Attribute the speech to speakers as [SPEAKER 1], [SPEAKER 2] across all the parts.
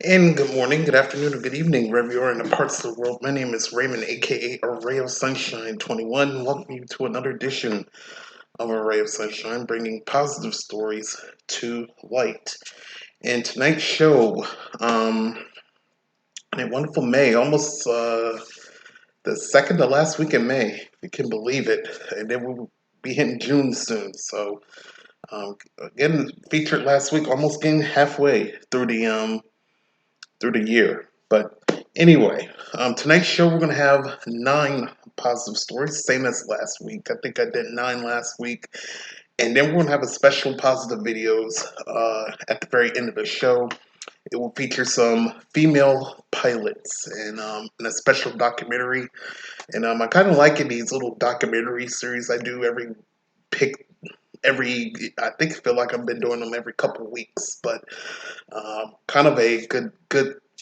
[SPEAKER 1] And good morning, good afternoon, or good evening, wherever you are in the parts of the world. My name is Raymond, aka Array of Sunshine 21. Welcome you to another edition of Array of Sunshine, bringing positive stories to light. And tonight's show, a wonderful May, almost the second to last week in May, if you can believe it. And then we'll be hitting June soon. So, again, featured last week, almost getting halfway through the year. But anyway, tonight's show we're going to have 9 positive stories, same as last week. I think I did 9 last week, and then we're going to have a special positive videos at the very end of the show. It will feature some female pilots and a special documentary. And I kind of like these little documentary series I do pick every. I think I feel like I've been doing them every couple of weeks, but kind of a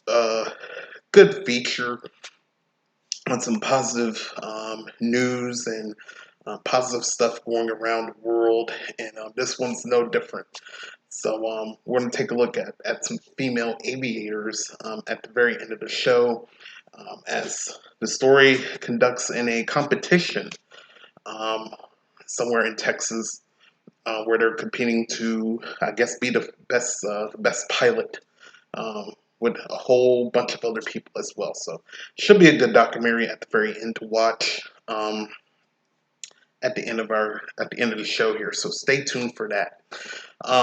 [SPEAKER 1] uh, good feature on some positive news and positive stuff going around the world. And this one's no different. So we're going to take a look at some female aviators at the very end of the show as the story conducts in a competition um, somewhere in Texas where they're competing to, I guess, be the best pilot with a whole bunch of other people as well. So should be a good documentary at the very end to watch. At the end of the show here. So stay tuned for that.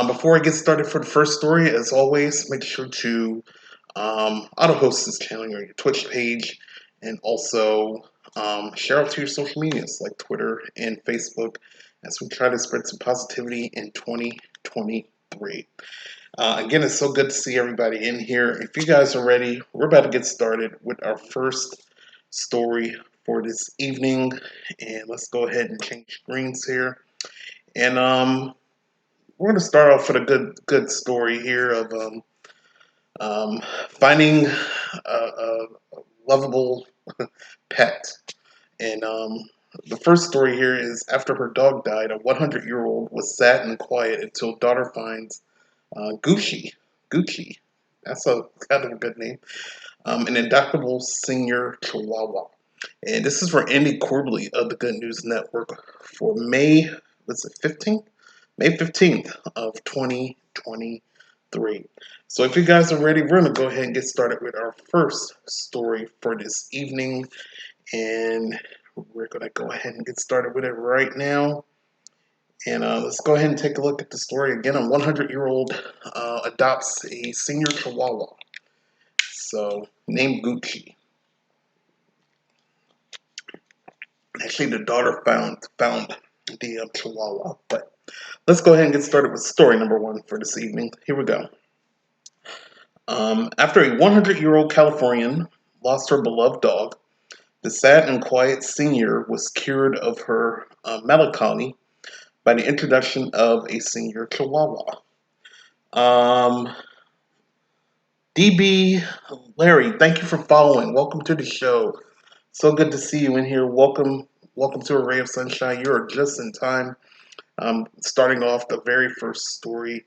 [SPEAKER 1] Before I get started for the first story, as always, make sure to auto host this channel on your Twitch page, and also share out to your social medias like Twitter and Facebook as we try to spread some positivity in 2023. Again, it's so good to see everybody in here. If you guys are ready, we're about to get started with our first story for this evening. And let's go ahead and change screens here. And we're going to start off with a good story here of finding a lovable pet. And the first story here is after her dog died, a 100-year-old was sad and quiet until daughter finds Gucci. Gucci. That's a kind of a good name. An adoptable senior Chihuahua. And this is for Andy Corbally of the Good News Network for May, what's it, 15th? May 15th of 2023. So if you guys are ready, we're going to go ahead and get started with our first story for this evening. And we're going to go ahead and get started with it right now. And let's go ahead and take a look at the story. Again, a 100-year-old adopts a senior Chihuahua. So, named Gucci. Actually, the daughter found the Chihuahua. But let's go ahead and get started with story number one for this evening. Here we go. After a 100-year-old Californian lost her beloved dog, the sad and quiet senior was cured of her melancholy by the introduction of a senior Chihuahua. DB Larry, thank you for following. Welcome to the show. So good to see you in here. Welcome to A Ray of Sunshine. You are just in time. Starting off the very first story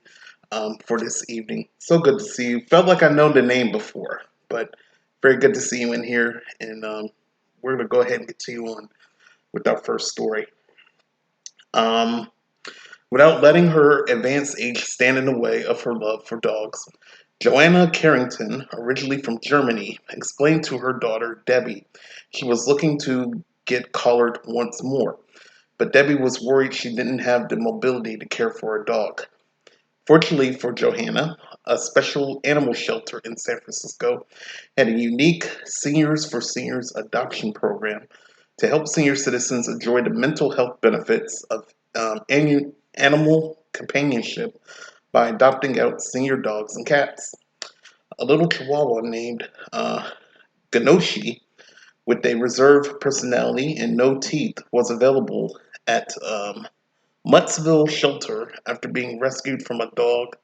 [SPEAKER 1] for this evening. So good to see you. Felt like I know the name before, but very good to see you in here. And we're going to go ahead and continue on with our first story. Without letting her advanced age stand in the way of her love for dogs, Joanna Carrington, originally from Germany, explained to her daughter Debbie she was looking to get collared once more, but Debbie was worried she didn't have the mobility to care for a dog. Fortunately for Johanna, a special animal shelter in San Francisco had a unique Seniors for Seniors adoption program to help senior citizens enjoy the mental health benefits of animal companionship by adopting out senior dogs and cats. A little chihuahua named Ganoshi, with a reserved personality and no teeth, was available at Muttsville Shelter after being rescued from a dog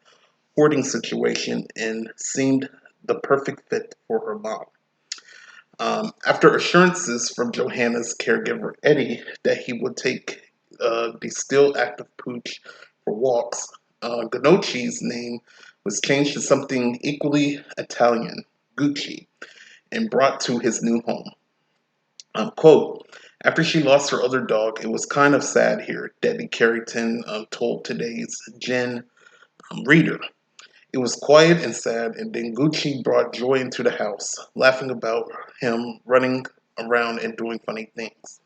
[SPEAKER 1] hoarding situation and seemed the perfect fit for her mom. After assurances from Johanna's caregiver Eddie that he would take the still active pooch for walks, Gnocchi's name was changed to something equally Italian, Gucci, and brought to his new home. Quote, after she lost her other dog, it was kind of sad here, Debbie Carrington told today's Jen reader. It was quiet and sad, and then Gucci brought joy into the house, laughing about him running around and doing funny things.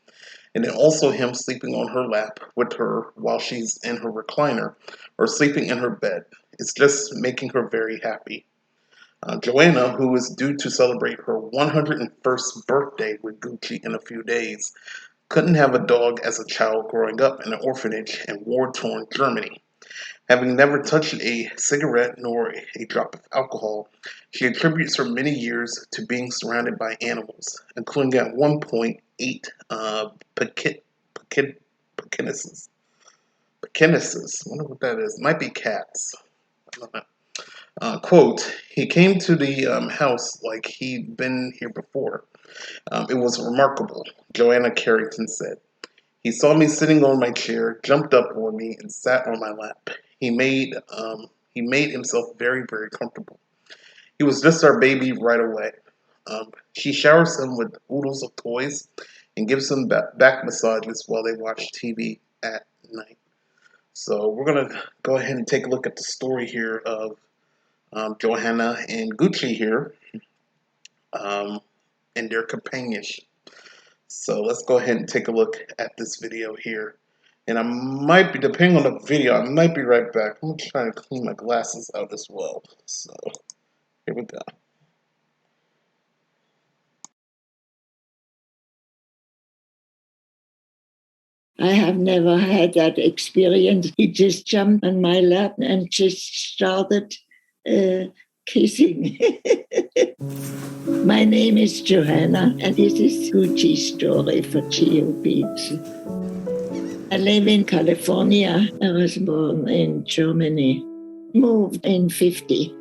[SPEAKER 1] And then also him sleeping on her lap with her while she's in her recliner or sleeping in her bed. It's just making her very happy. Joanna, who is due to celebrate her 101st birthday with Gucci in a few days, couldn't have a dog as a child growing up in an orphanage in war-torn Germany. Having never touched a cigarette nor a drop of alcohol, she attributes her many years to being surrounded by animals, including at one point 8 Pekinneses. Pekinneses. I wonder what that is. Might be cats. I don't know. Quote, he came to the house like he'd been here before. It was remarkable, Joanna Carrington said. He saw me sitting on my chair, jumped up on me, and sat on my lap. He made he made himself very, very comfortable. He was just our baby right away. She showers him with oodles of toys and gives him back massages while they watch TV at night. So we're gonna go ahead and take a look at the story here of Johanna and Gucci here, um, and their companionship. So let's go ahead and take a look at this video here. And I might be, depending on the video, I might be right back. I'm trying to clean my glasses out as well. So here we go.
[SPEAKER 2] I have never had that experience. He just jumped on my lap and just started kissing. My name is Johanna, and this is Gucci's story for Geo Beats. I live in California. I was born in Germany. Moved in 50.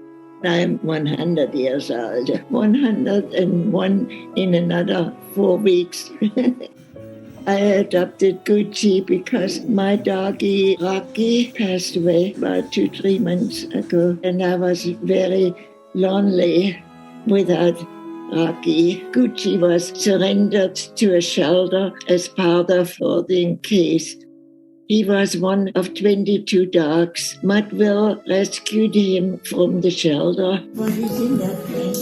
[SPEAKER 2] I'm 100 years old. 101 in another 4 weeks. I adopted Gucci because my doggy Rocky passed away about 2-3 months ago, and I was very lonely without Rocky. Gucci was surrendered to a shelter as part of holding case. He was one of 22 dogs. Mudville rescued him from the shelter. What is in that thing?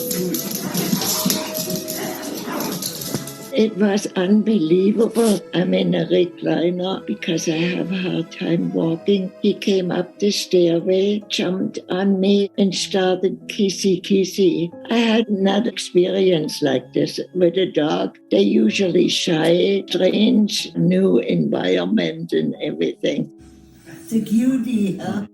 [SPEAKER 2] It was unbelievable. I'm in a recliner because I have a hard time walking. He came up the stairway, jumped on me, and started kissy. I had not experience like this with a dog. They're usually shy, strange, new environment and everything. It's a cutie, huh?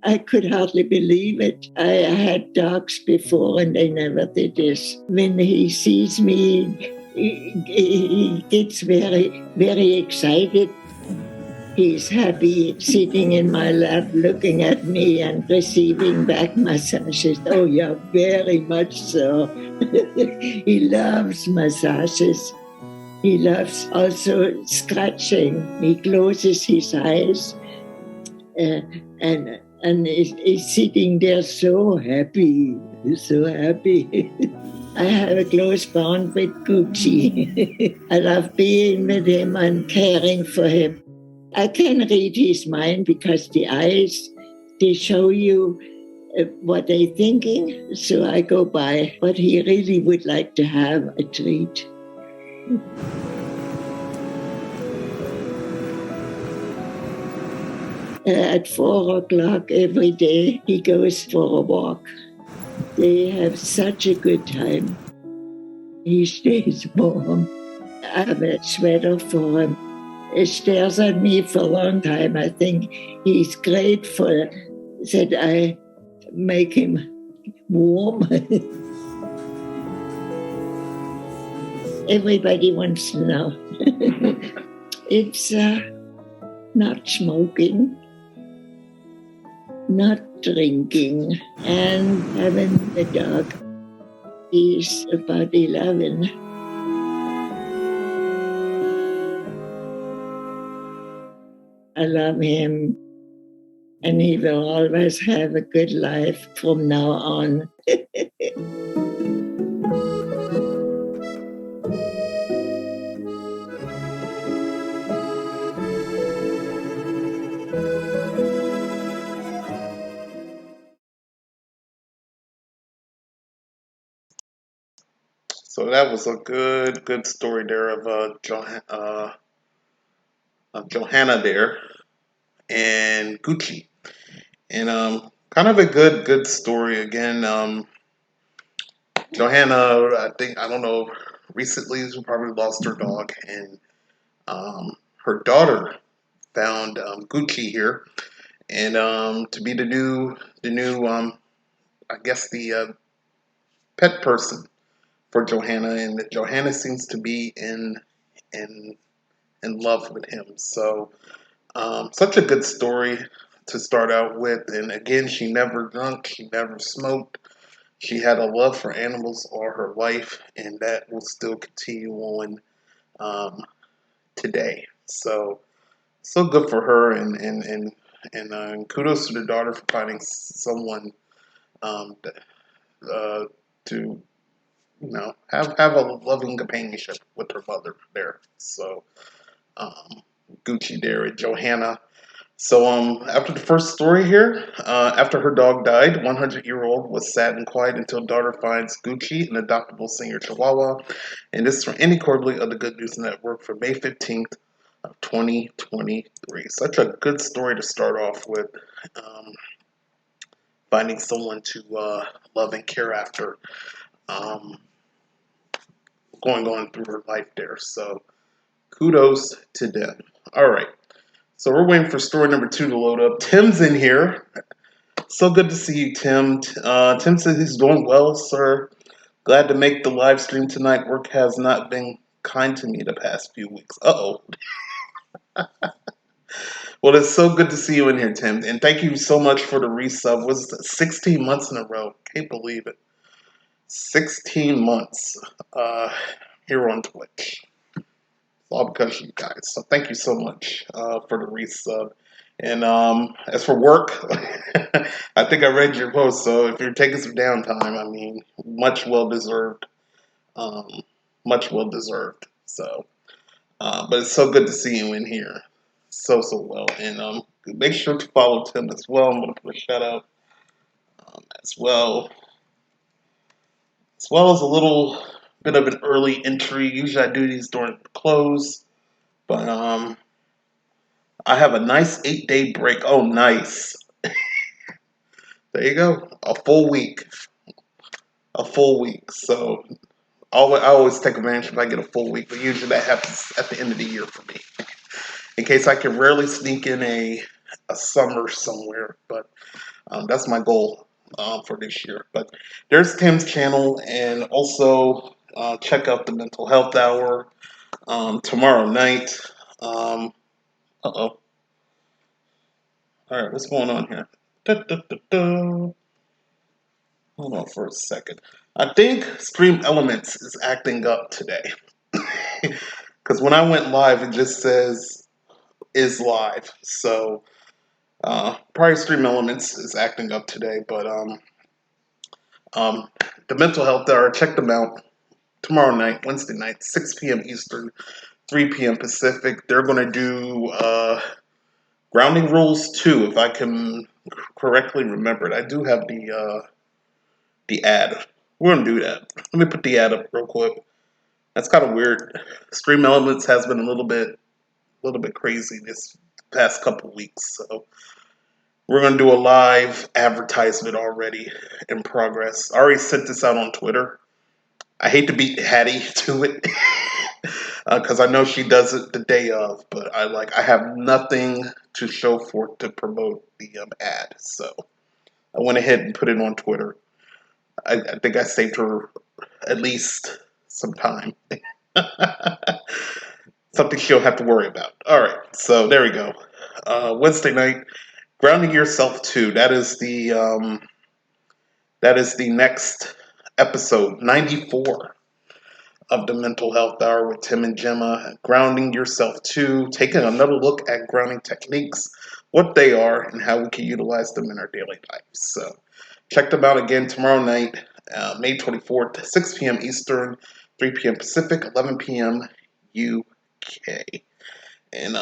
[SPEAKER 2] I could hardly believe it. I had dogs before and they never did this. When he sees me, he gets very, very excited. He's happy sitting in my lap, looking at me and receiving back massages. Oh, yeah, very much so. He loves massages. He loves also scratching. He closes his eyes and is sitting there so happy, so happy. I have a close bond with Gucci. I love being with him and caring for him. I can read his mind because the eyes, they show you what they're thinking. So I go by what he really would like to have a treat. At 4 o'clock every day, he goes for a walk. They have such a good time. He stays warm. I have a sweater for him. He stares at me for a long time. I think he's grateful that I make him warm. Everybody wants to know. It's not smoking, not drinking, and having a dog. He's about 11. I love him, and he will always have a good life from now on.
[SPEAKER 1] So that was a good story there of Johanna there and Gucci, and kind of a good story again. Johanna, I think I don't know. Recently, she probably lost her dog, and her daughter found Gucci here, and to be the new I guess the pet person for Johanna, and Johanna seems to be in in love with him. So such a good story to start out with. And again, she never drunk, she never smoked. She had a love for animals all her life, and that will still continue on um, today. So good for her, and And kudos to the daughter for finding someone to have a loving companionship with her mother there. So Gucci there and Johanna. So after the first story here, after her dog died, 100-year-old was sad and quiet until daughter finds Gucci, an adoptable senior Chihuahua. And this is from Andy Corbally of the Good News Network for May 15th of 2023. Such a good story to start off with. Um, Finding someone to love and care after. Um, Going on through her life there. So kudos to them. All right. So we're waiting for story number 2 to load up. Tim's in here. So good to see you, Tim. Tim says he's doing well, sir. Glad to make the live stream tonight. Work has not been kind to me the past few weeks. Uh-oh. Well, it's so good to see you in here, Tim. And thank you so much for the resub. Was it 16 months in a row? Can't believe it. 16 months here on Twitch. It's all because of you guys. So thank you so much for the resub. And as for work, I think I read your post. So if you're taking some downtime, I mean, much well deserved. Um, Much well deserved. So, but it's so good to see you in here. So well. And make sure to follow Tim as well. I'm going to put a shout out as well. As well as a little bit of an early entry. Usually I do these during the close. But I have a nice 8-day break. Oh, nice. There you go. A full week. A full week. So I always take advantage if I get a full week, but usually that happens at the end of the year for me. In case I can rarely sneak in a summer somewhere, but that's my goal for this year. But there's Tim's channel, and also check out the Mental Health Hour tomorrow night. Uh-oh. All right, what's going on here? Da, da, da, da. Hold on for a second. I think Stream Elements is acting up today. Because when I went live, it just says is live. So probably Stream Elements is acting up today. But the Mental Health Hour, check them out tomorrow night, Wednesday night, 6 p.m. Eastern, 3 p.m. Pacific. They're going to do Grounding Rules 2, if I can correctly remember it. I do have the ad. We're going to do that. Let me put the ad up real quick. That's kind of weird. Stream Elements has been a little bit crazy this past couple weeks, so we're gonna do a live advertisement already in progress. I already sent this out on Twitter. I hate to beat Hattie to it because I know she does it the day of, but I have nothing to show for it to promote the ad, so I went ahead and put it on Twitter. I think I saved her at least some time. Something she'll have to worry about. All right, so there we go. Wednesday night, Grounding Yourself 2. That is the next episode, 94 of the Mental Health Hour with Tim and Gemma. Grounding Yourself 2, taking another look at grounding techniques, what they are, and how we can utilize them in our daily lives. So check them out again tomorrow night, May 24th, 6 p.m. Eastern, 3 p.m. Pacific, 11 p.m. UK. And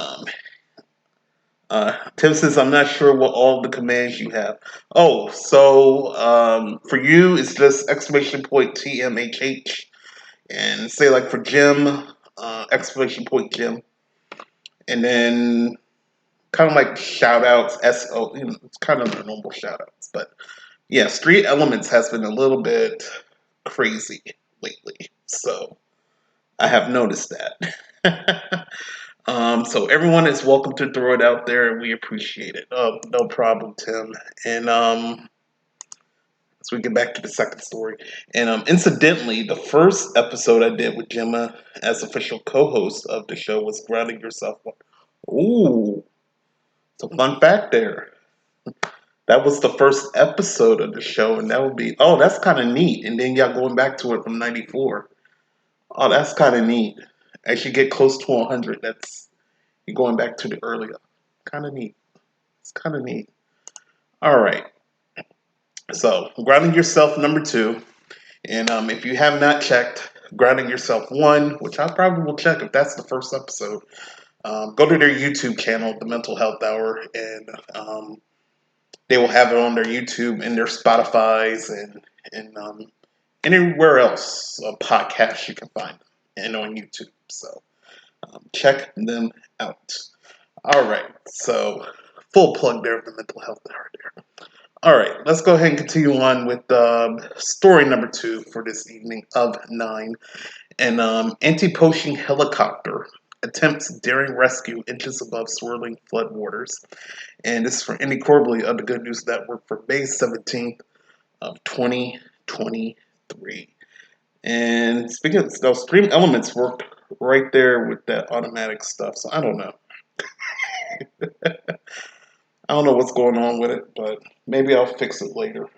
[SPEAKER 1] Tim says, I'm not sure what all the commands you have. Oh, so for you, it's just exclamation point TMHH. And say, like, for Jim, exclamation point Jim. And then kind of like shout outs, SO, it's kind of the normal shout outs. But yeah, Street Elements has been a little bit crazy lately. So I have noticed that. So everyone is welcome to throw it out there, and we appreciate it. No problem, Tim. And so we get back to the second story. And incidentally, the first episode I did with Gemma as official co-host of the show was Grounding Yourself. Ooh, it's a fun fact there. That was the first episode of the show, and that would be that's kind of neat. And then y'all going back to it from '94. Oh, that's kind of neat. As you get close to 100, that's you're going back to the earlier. Kind of neat. It's kind of neat. All right. So, Grounding Yourself number 2. And if you have not checked Grounding Yourself 1, which I probably will check if that's the first episode, go to their YouTube channel, The Mental Health Hour, and they will have it on their YouTube and their Spotify's and anywhere else podcasts you can find them, and on YouTube. So check them out. All right, so full plug there of the Mental Health Hour there. All right, let's go ahead and continue on with story number 2 for this evening of 9. An anti-poaching helicopter attempts daring rescue inches above swirling floodwaters. And this is for Andy Corbally of the Good News Network for May 17th of 2023. And speaking of those, Stream Elements worked right there with that automatic stuff. So I don't know. I don't know what's going on with it, but maybe I'll fix it later.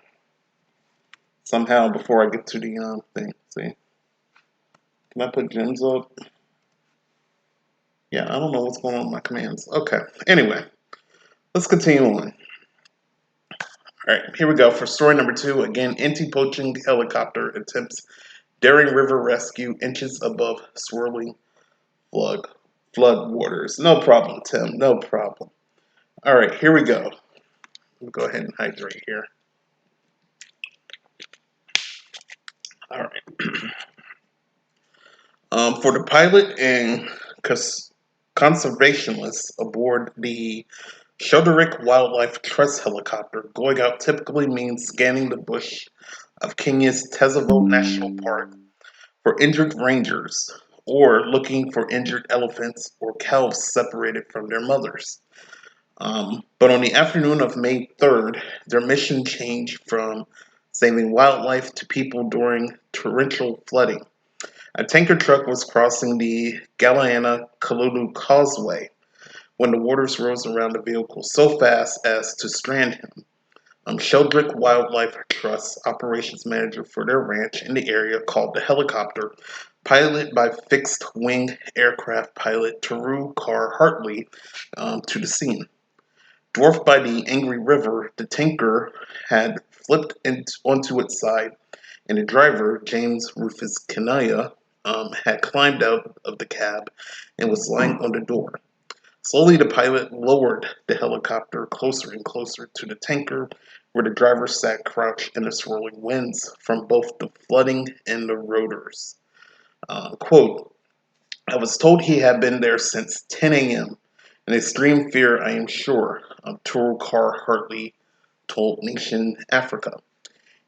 [SPEAKER 1] Somehow before I get to the thing. See? Can I put gems up? Yeah, I don't know what's going on with my commands. Okay. Anyway, let's continue on. All right, here we go for story number 2. Again, anti-poaching helicopter attempts daring river rescue inches above swirling flood waters. No problem, Tim. No problem. All right, here we go. We'll go ahead and hydrate here. All right. For the pilot and conservationists aboard the Shoderick Wildlife Trust helicopter, going out typically means scanning the bush of Kenya's Tsavo National Park for injured rangers or looking for injured elephants or calves separated from their mothers. But on the afternoon of May 3rd, their mission changed from saving wildlife to people during torrential flooding. A tanker truck was crossing the Galiana-Kalulu Causeway when the waters rose around the vehicle so fast as to strand him. Sheldrick Wildlife Trust operations manager for their ranch in the area called the helicopter, piloted by fixed-wing aircraft pilot Teru Carr Hartley, to the scene. Dwarfed by the angry river, the tanker had flipped onto its side, and the driver, James Rufus Kanaya, had climbed out of the cab and was lying on the door. Slowly, the pilot lowered the helicopter closer and closer to the tanker, where the driver sat crouched in the swirling winds from both the flooding and the rotors. Quote, I was told he had been there since 10 a.m. In extreme fear, I am sure, Toru Carr Hartley told Nation Africa.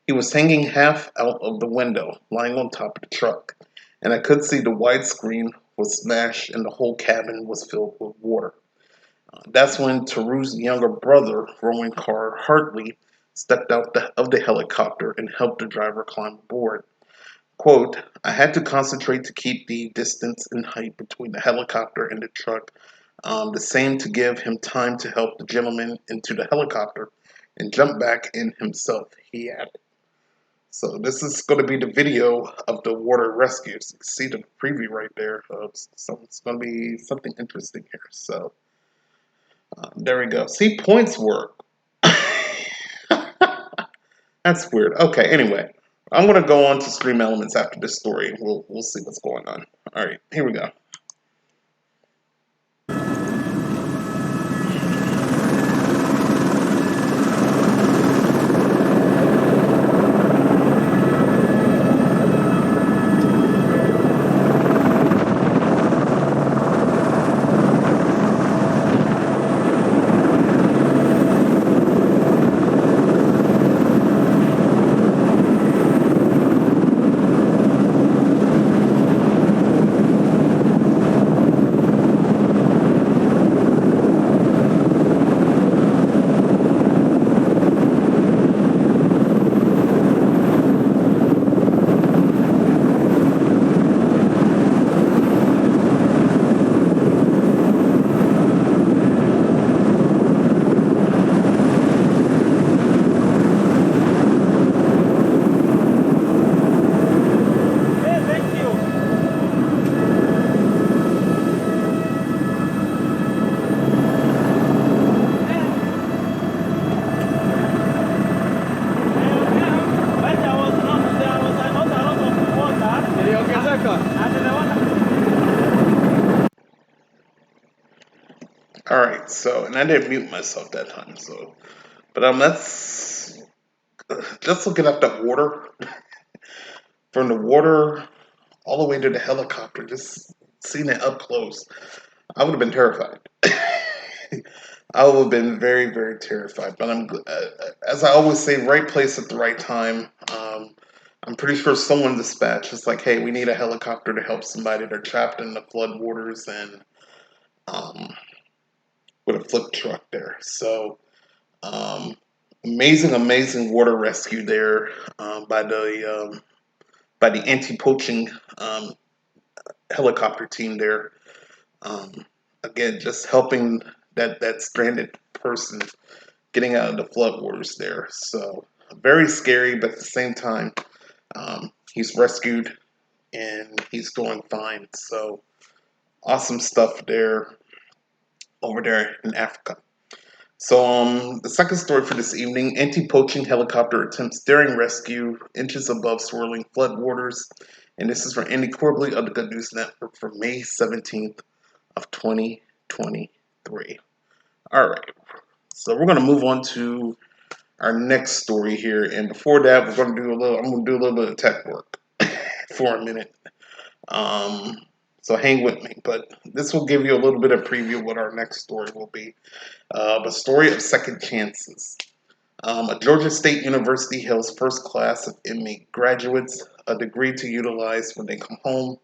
[SPEAKER 1] He was hanging half out of the window, lying on top of the truck, and I could see the widescreen was smashed and the whole cabin was filled with water. That's when Teru's younger brother, Rowan Carr Hartley, stepped out of the helicopter and helped the driver climb aboard. Quote, I had to concentrate to keep the distance and height between the helicopter and the truck the same to give him time to help the gentleman into the helicopter and jump back in himself, he added. So this is going to be the video of the water rescues. You can see the preview right there. So it's going to be something interesting here. So there we go. See, points work. That's weird. Okay, anyway. I'm going to go on to Stream Elements after this story. We'll see what's going on. All right, here we go. right, so and I didn't mute myself that time, so but let's just looking at the water from the water all the way to the helicopter, just seeing it up close. I would have been terrified. I would have been very, very terrified. But as I always say, right place at the right time. I'm pretty sure someone dispatched. It's like, hey, we need a helicopter to help somebody. They're trapped in the floodwaters and um, with a flip truck there. So um, amazing, amazing water rescue there by the anti-poaching um, helicopter team there. Um, Again, just helping that stranded person getting out of the floodwaters there. So very scary, but at the same time, he's rescued and he's doing fine. So awesome stuff there over there in Africa. So the second story for this evening: anti-poaching helicopter attempts daring rescue inches above swirling floodwaters. And this is for Andy Corbally of the Good News Network for May 17th of 2023. All right. So we're going to move on to our next story here, and before that, I'm going to do a little bit of tech work for a minute. Um, so hang with me, but this will give you a little bit of preview of what our next story will be. The story of second chances. A Georgia State University hails first class of inmate graduates, a degree to utilize when they come home.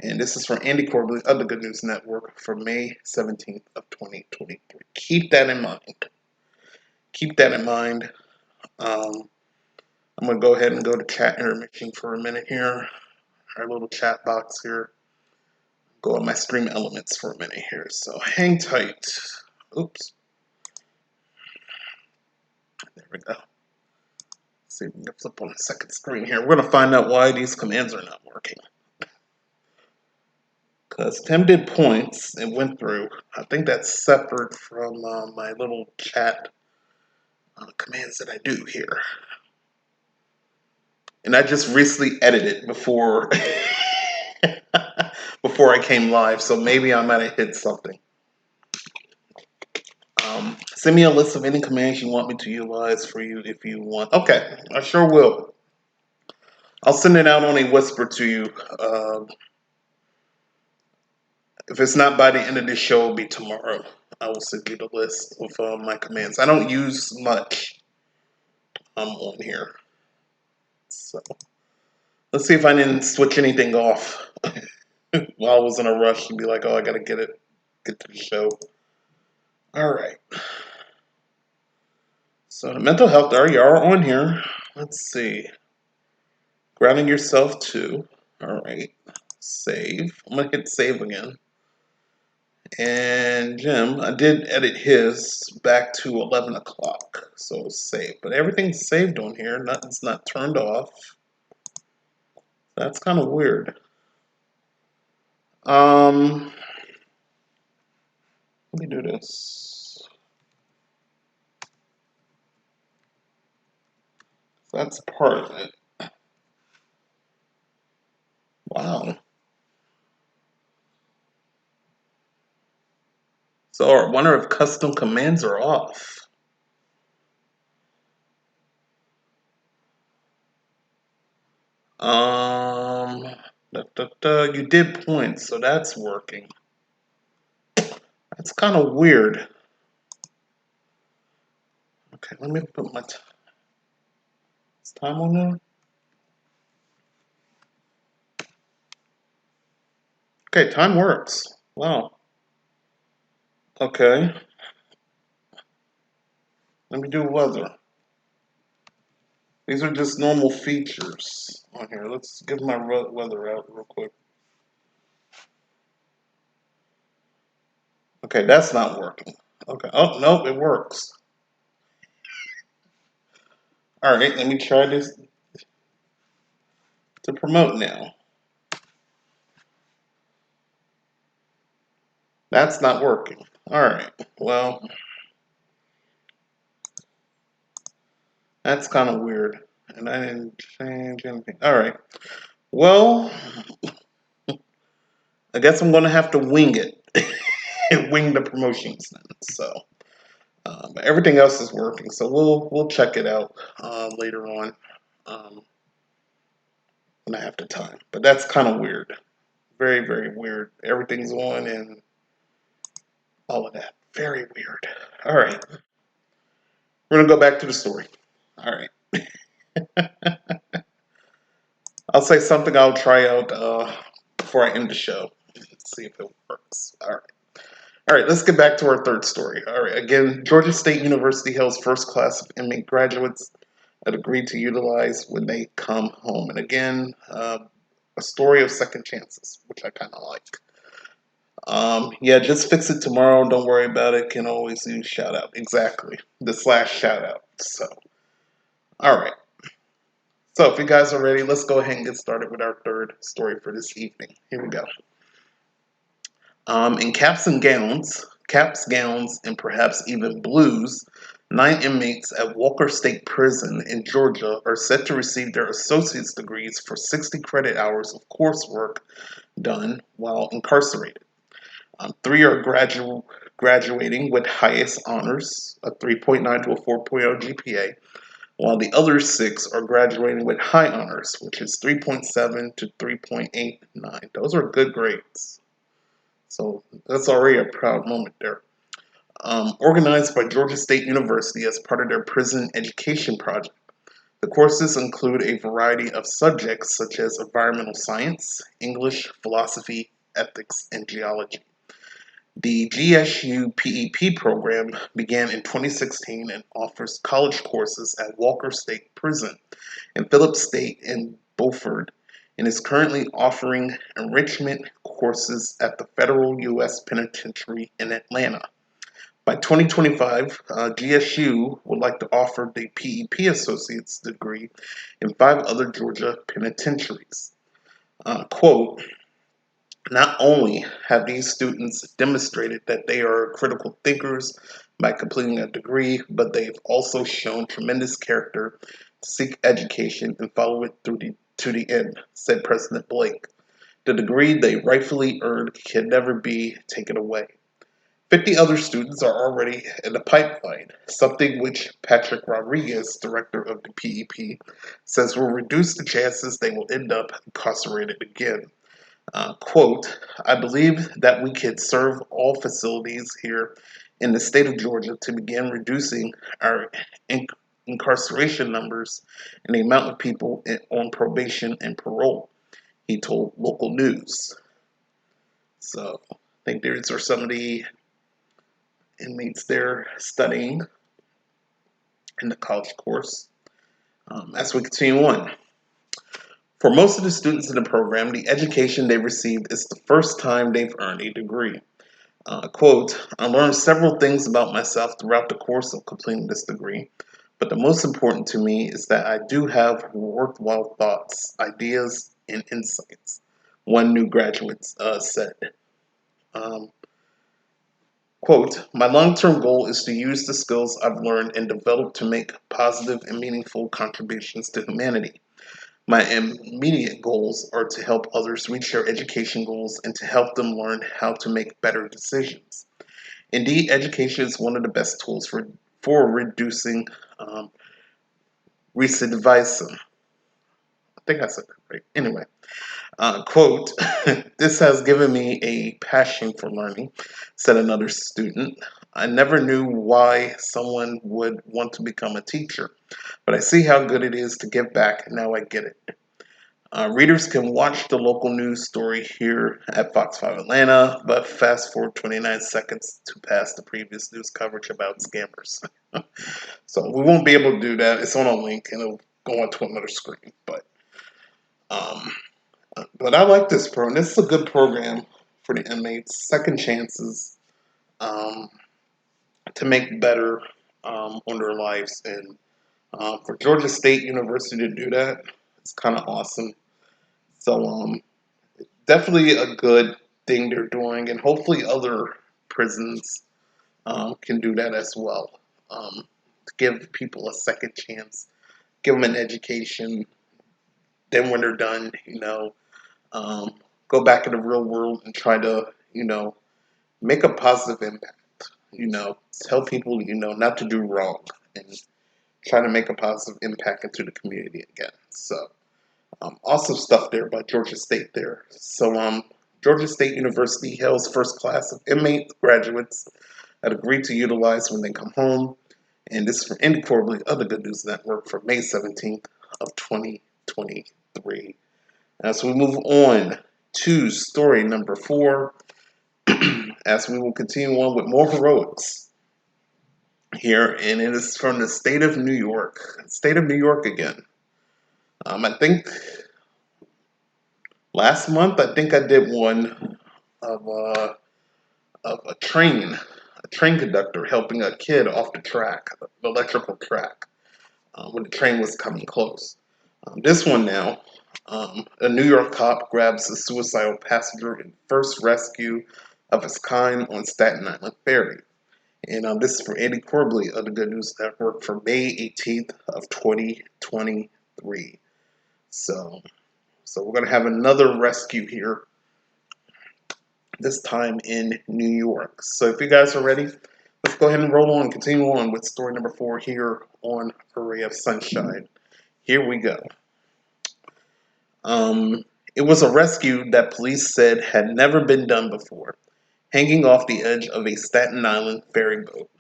[SPEAKER 1] And this is from Andy Corbally of the Good News Network for May 17th of 2023. Keep that in mind. Keep that in mind. Um, I'm going to go ahead and go to chat intermission for a minute here. Our little chat box here. Go on my stream elements for a minute here. So hang tight. Oops. There we go. Let's see if we can flip on the second screen here. We're going to find out why these commands are not working. Because Tim did points and went through. I think that's separate from my little chat commands that I do here. And I just recently edited before before I came live, so maybe I might have hit something. Send me a list of any commands you want me to utilize for you if you want. Okay, I sure will. I'll send it out on a whisper to you. If it's not by the end of this show, it'll be tomorrow. I will send you the list of my commands. I don't use much on here. So let's see if I didn't switch anything off while I was in a rush and be like, oh, I gotta get to the show. All right. So the mental health are on here. Let's see. Grounding yourself too. All right. Save. I'm gonna hit save again. And Jim, I did edit his back to 11 o'clock, so save. But everything's saved on here. Nothing's not turned off. That's kind of weird. Let me do this. That's part of it. Wow. So I wonder if custom commands are off. You did points, so that's working. That's kind of weird. Okay, let me put my time on there. Okay, time works. Wow. Okay. Let me do weather. These are just normal features on here. Let's get my weather out real quick. Okay, that's not working. Okay. Oh, no, it works. All right, let me try this to promote now. That's not working. All right. Well, that's kind of weird. And I didn't change anything. All right. Well, I guess I'm going to have to wing it. wing the promotions then. So, but everything else is working. So we'll check it out later on um, when I have the time. But that's kind of weird. Very, very weird. Everything's on and all of that. Very weird. All right. We're going to go back to the story. All right. I'll say something I'll try out before I end the show. See if it works. All right. All right, let's get back to our third story. All right, again, Georgia State University hails first class of inmate graduates that agreed to utilize when they come home. And again, a story of second chances, which I kind of like. Yeah, just fix it tomorrow. Don't worry about it. Can always use shout out. Exactly. The slash shout out. So, all right. So, if you guys are ready, let's go ahead and get started with our third story for this evening. Here we go. In caps, gowns, and perhaps even blues, 9 inmates at Walker State Prison in Georgia are set to receive their associate's degrees for 60 credit hours of coursework done while incarcerated. 3 are graduating with highest honors, a 3.9 to a 4.0 GPA, while the other 6 are graduating with high honors, which is 3.7 to 3.89. Those are good grades. So that's already a proud moment there. Organized by Georgia State University as part of their prison education project. The courses include a variety of subjects such as environmental science, English, philosophy, ethics, and geology. The GSU PEP program began in 2016 and offers college courses at Walker State Prison and Phillips State in Beaufort, and is currently offering enrichment courses at the Federal U.S. Penitentiary in Atlanta. By 2025, GSU would like to offer the PEP Associate's degree in 5 other Georgia penitentiaries. Quote, not only have these students demonstrated that they are critical thinkers by completing a degree, but they've also shown tremendous character to seek education and follow it to the end, said President Blake. The degree they rightfully earned can never be taken away. 50 other students are already in the pipeline, something which Patrick Rodriguez, director of the PEP, says will reduce the chances they will end up incarcerated again. Quote, I believe that we could serve all facilities here in the state of Georgia to begin reducing our incarceration numbers and the amount of people on probation and parole, he told local news. So I think these are some of the inmates there studying in the college course. As we continue on, for most of the students in the program, the education they received is the first time they've earned a degree. Quote, I learned several things about myself throughout the course of completing this degree, but the most important to me is that I do have worthwhile thoughts, ideas, and insights, one new graduate said. Um, Quote, my long term goal is to use the skills I've learned and developed to make positive and meaningful contributions to humanity. My immediate goals are to help others reach their education goals and to help them learn how to make better decisions. Indeed, education is one of the best tools for reducing um, recidivism. I think I said that right. Anyway, quote, this has given me a passion for learning, said another student. I never knew why someone would want to become a teacher, but I see how good it is to give back, and now I get it. Readers can watch the local news story here at Fox 5 Atlanta, but fast forward 29 seconds to past the previous news coverage about scammers. So we won't be able to do that. It's on a link and it'll go onto another screen. Um, but I like this program. This is a good program for the inmates. Second chances um, to make better on their lives. And for Georgia State University to do that, it's kind of awesome. So definitely a good thing they're doing. And hopefully other prisons can do that as well. To give people a second chance, give them an education. Then when they're done, um, go back in the real world and try to, make a positive impact. Tell people, not to do wrong and try to make a positive impact into the community again. So, awesome stuff there by Georgia State there. So, Georgia State University hails first class of inmate graduates that agreed to utilize when they come home. And this is from Andy Corbally of the Good News Network for May 17th of 2023. As we move on to story number 4, as we will continue on with more heroics here, and it is from the state of New York. State of New York again. I think last month, I did one of a train conductor helping a kid off the track, the electrical track, when the train was coming close. This one now, a New York cop grabs a suicidal passenger in first rescue of its kind on Staten Island Ferry. And this is for Andy Corbally of the Good News Network for May 18th of 2023. So we're going to have another rescue here, this time in New York. So if you guys are ready, let's go ahead and roll on, continue on with story number 4 here on A Ray of Sunshine. Here we go. It was a rescue that police said had never been done before, hanging off the edge of a Staten Island ferry boat.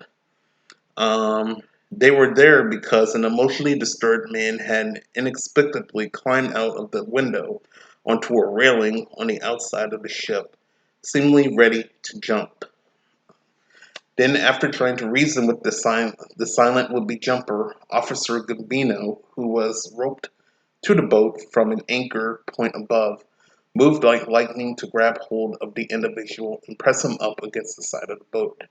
[SPEAKER 1] They were there because an emotionally disturbed man had inexplicably climbed out of the window onto a railing on the outside of the ship, seemingly ready to jump. Then, after trying to reason with the silent would-be jumper, Officer Gambino, who was roped to the boat from an anchor point above, moved like lightning to grab hold of the individual and press him up against the side of the boat.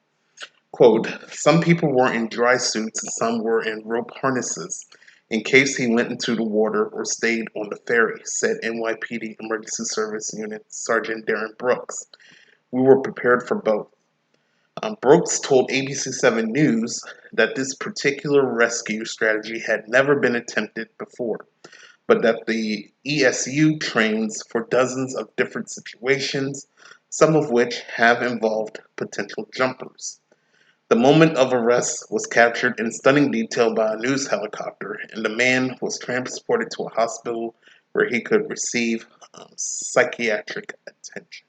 [SPEAKER 1] Quote, some people were in dry suits and some were in rope harnesses in case he went into the water or stayed on the ferry, said NYPD Emergency Service Unit Sergeant Darren Brooks. We were prepared for both. Brooks told ABC7 News that this particular rescue strategy had never been attempted before, but that the ESU trains for dozens of different situations, some of which have involved potential jumpers. The moment of arrest was captured in stunning detail by a news helicopter, and the man was transported to a hospital where he could receive psychiatric attention.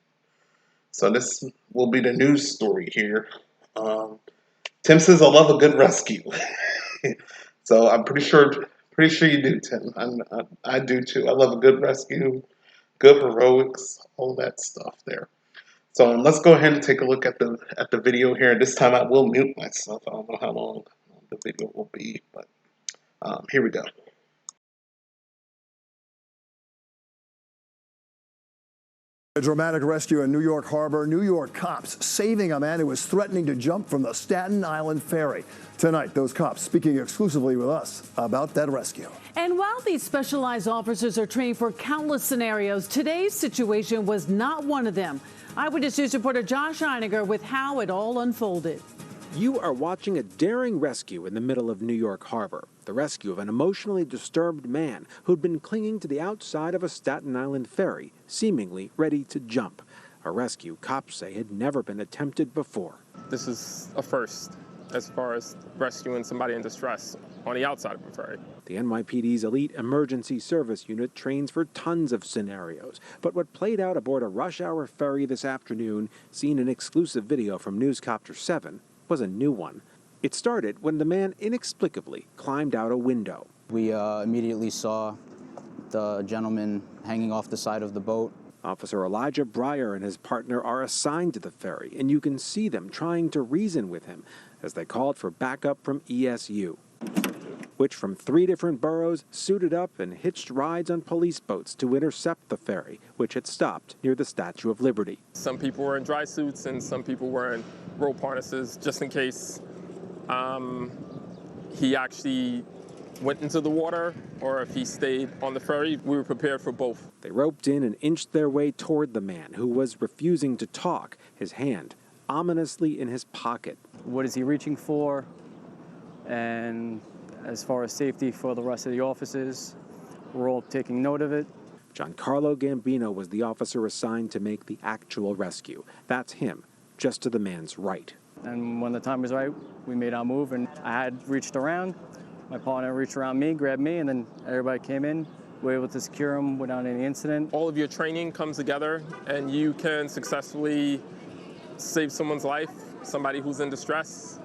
[SPEAKER 1] So this will be the news story here. Tim says, "I love a good rescue," so I'm pretty sure you do, Tim. I do too. I love a good rescue, good heroics, all that stuff there. So let's go ahead and take a look at the video here. This time I will mute myself. I don't know how long the video will be, but here we go.
[SPEAKER 3] A dramatic rescue in New York Harbor. New York cops saving a man who was threatening to jump from the Staten Island ferry. Tonight, those cops speaking exclusively with us about that rescue.
[SPEAKER 4] And while these specialized officers are trained for countless scenarios, today's situation was not one of them. Eyewitness News reporter Josh Einiger with how it all unfolded.
[SPEAKER 5] You are watching a daring rescue in the middle of New York Harbor. The rescue of an emotionally disturbed man who'd been clinging to the outside of a Staten Island ferry, seemingly ready to jump. A rescue cops say had never been attempted before.
[SPEAKER 6] This is a first as far as rescuing somebody in distress on the outside of a ferry.
[SPEAKER 5] The NYPD's elite emergency service unit trains for tons of scenarios. But what played out aboard a rush-hour ferry this afternoon, seen in exclusive video from Newscopter 7, was a new one. It started when the man inexplicably climbed out a window.
[SPEAKER 7] We immediately saw the gentleman hanging off the side of the boat.
[SPEAKER 5] Officer Elijah Breyer and his partner are assigned to the ferry, and you can see them trying to reason with him as they called for backup from ESU, which from 3 different boroughs suited up and hitched rides on police boats to intercept the ferry, which had stopped near the Statue of Liberty.
[SPEAKER 6] Some people were in dry suits and some people were in rope harnesses just in case he actually went into the water or if he stayed on the ferry. We were prepared for both.
[SPEAKER 5] They roped in and inched their way toward the man who was refusing to talk, his hand ominously in his pocket.
[SPEAKER 8] What is he reaching for? And as far as safety for the rest of the officers, we're all taking note of it.
[SPEAKER 5] Giancarlo Gambino was the officer assigned to make the actual rescue. That's him, just to the man's right.
[SPEAKER 8] And when the time was right, we made our move, and I had reached around. My partner reached around me, grabbed me, and then everybody came in. We were able to secure him without any incident.
[SPEAKER 6] All of your training comes together, and you can successfully save someone's life, somebody who's in distress.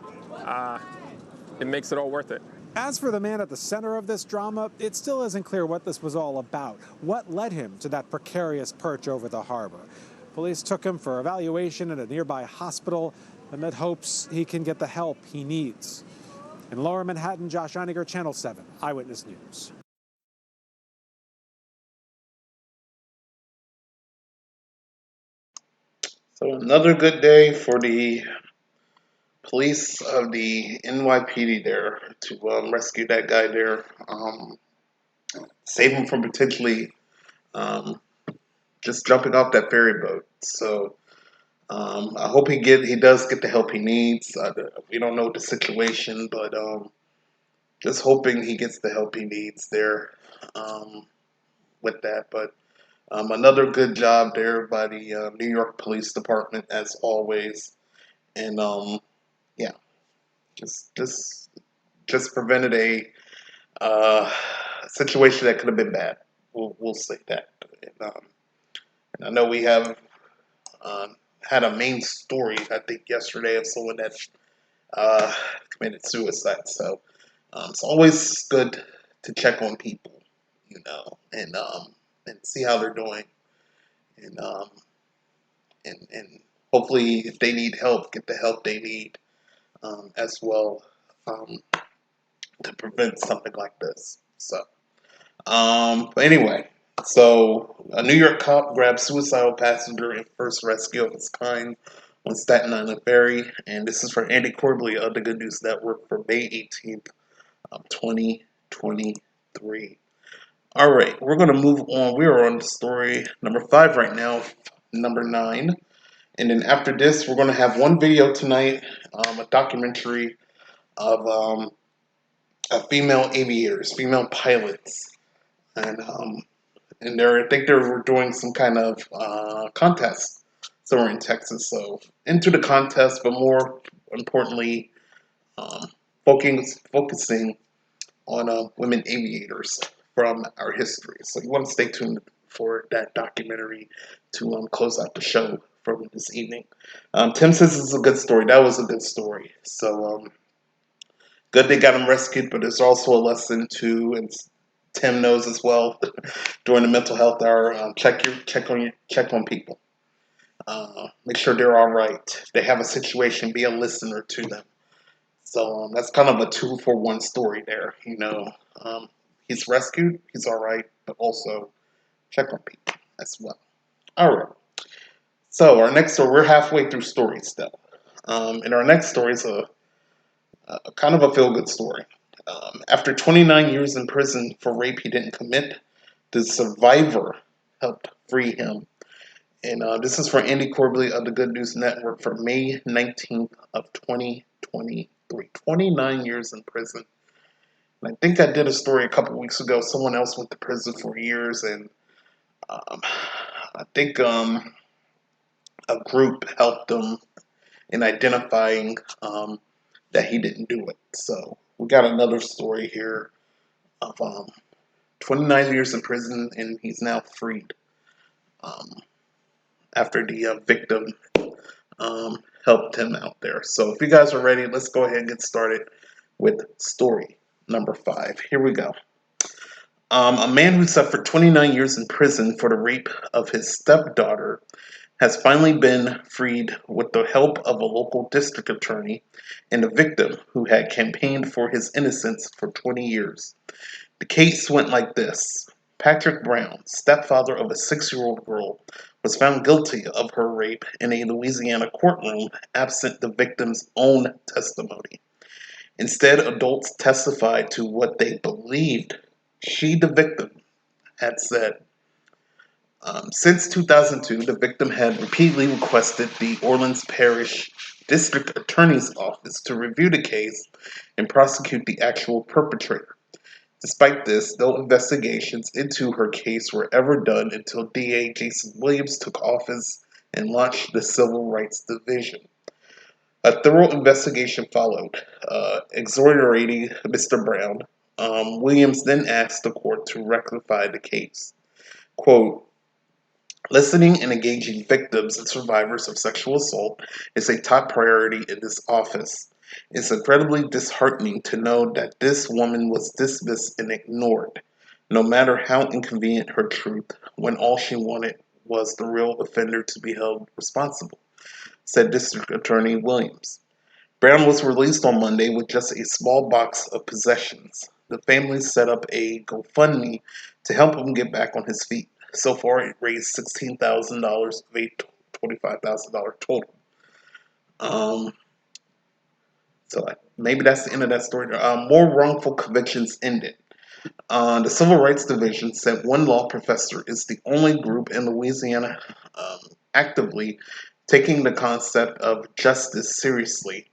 [SPEAKER 6] It makes it all worth it.
[SPEAKER 5] As for the man at the center of this drama, it still isn't clear what this was all about. What led him to that precarious perch over the harbor? Police took him for evaluation at a nearby hospital amid hopes he can get the help he needs. In Lower Manhattan, Josh Einiger, Channel 7, Eyewitness News.
[SPEAKER 1] So another good day for the police of the NYPD there to rescue that guy there, save him from potentially just jumping off that ferry boat. So I hope he does get the help he needs. We don't know the situation, but just hoping he gets the help he needs there with that. But another good job there by the New York Police Department as always, and yeah, just prevented a situation that could have been bad. We'll say that. And I know we have had a main story, I think, yesterday of someone that committed suicide. So it's always good to check on people, and see how they're doing, and hopefully, if they need help, get the help they need as well to prevent something like this. So, but anyway. So, a New York cop grabbed suicidal passenger in first rescue of its kind on Staten Island Ferry. And this is for Andy Corbley of the Good News Network for May 18th, 2023. All right, we're going to move on. We are on story number 5 right now, number 9. And then after this, we're going to have one video tonight, a documentary of female aviators, female pilots. And I think they were doing some kind of contest somewhere in Texas. So into the contest, but more importantly, focusing on women aviators from our history. So you want to stay tuned for that documentary to close out the show from this evening. Tim says it's a good story. That was a good story. So good they got him rescued, but there's also a lesson too, and Tim knows as well during the mental health hour. Check on people. Make sure they're all right. If they have a situation, be a listener to them. So that's kind of a 2-for-1 story there. He's rescued, he's all right, but also check on people as well. All right. So our next story, we're halfway through stories still. And our next story is a kind of a feel-good story. After 29 years in prison for rape he didn't commit, the survivor helped free him. And this is for Andy Corbley of the Good News Network for May 19th of 2023. 29 years in prison. And I think I did a story a couple weeks ago. Someone else went to prison for years, and I think a group helped him in identifying that he didn't do it. So we got another story here of 29 years in prison, and he's now freed after the victim helped him out there. So if you guys are ready, let's go ahead and get started with story number 5. Here we go. A man who suffered 29 years in prison for the rape of his stepdaughter has finally been freed with the help of a local district attorney and a victim who had campaigned for his innocence for 20 years. The case went like this. Patrick Brown, stepfather of a 6-year-old girl, was found guilty of her rape in a Louisiana courtroom absent the victim's own testimony. Instead, adults testified to what they believed she, the victim, had said. Since 2002, the victim had repeatedly requested the Orleans Parish District Attorney's Office to review the case and prosecute the actual perpetrator. Despite this, no investigations into her case were ever done until DA Jason Williams took office and launched the Civil Rights Division. A thorough investigation followed, exonerating Mr. Brown. Williams then asked the court to rectify the case. Quote, listening and engaging victims and survivors of sexual assault is a top priority in this office. It's incredibly disheartening to know that this woman was dismissed and ignored, no matter how inconvenient her truth, when all she wanted was the real offender to be held responsible, said District Attorney Williams. Brown was released on Monday with just a small box of possessions. The family set up a GoFundMe to help him get back on his feet. So far, it raised $16,000 of a $25,000 total. So maybe that's the end of that story. More wrongful convictions ended. The Civil Rights Division said one law professor is the only group in Louisiana actively taking the concept of justice seriously.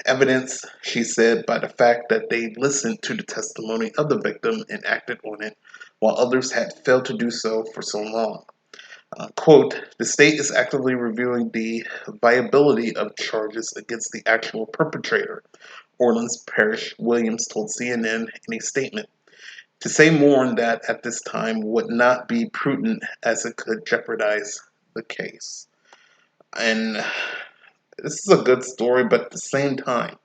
[SPEAKER 1] Evidence, she said, by the fact that they listened to the testimony of the victim and acted on it, while others had failed to do so for so long. Quote, the state is actively reviewing the viability of charges against the actual perpetrator, Orleans Parrish Williams told CNN in a statement. To say more on that at this time would not be prudent, as it could jeopardize the case. And this is a good story, but at the same time,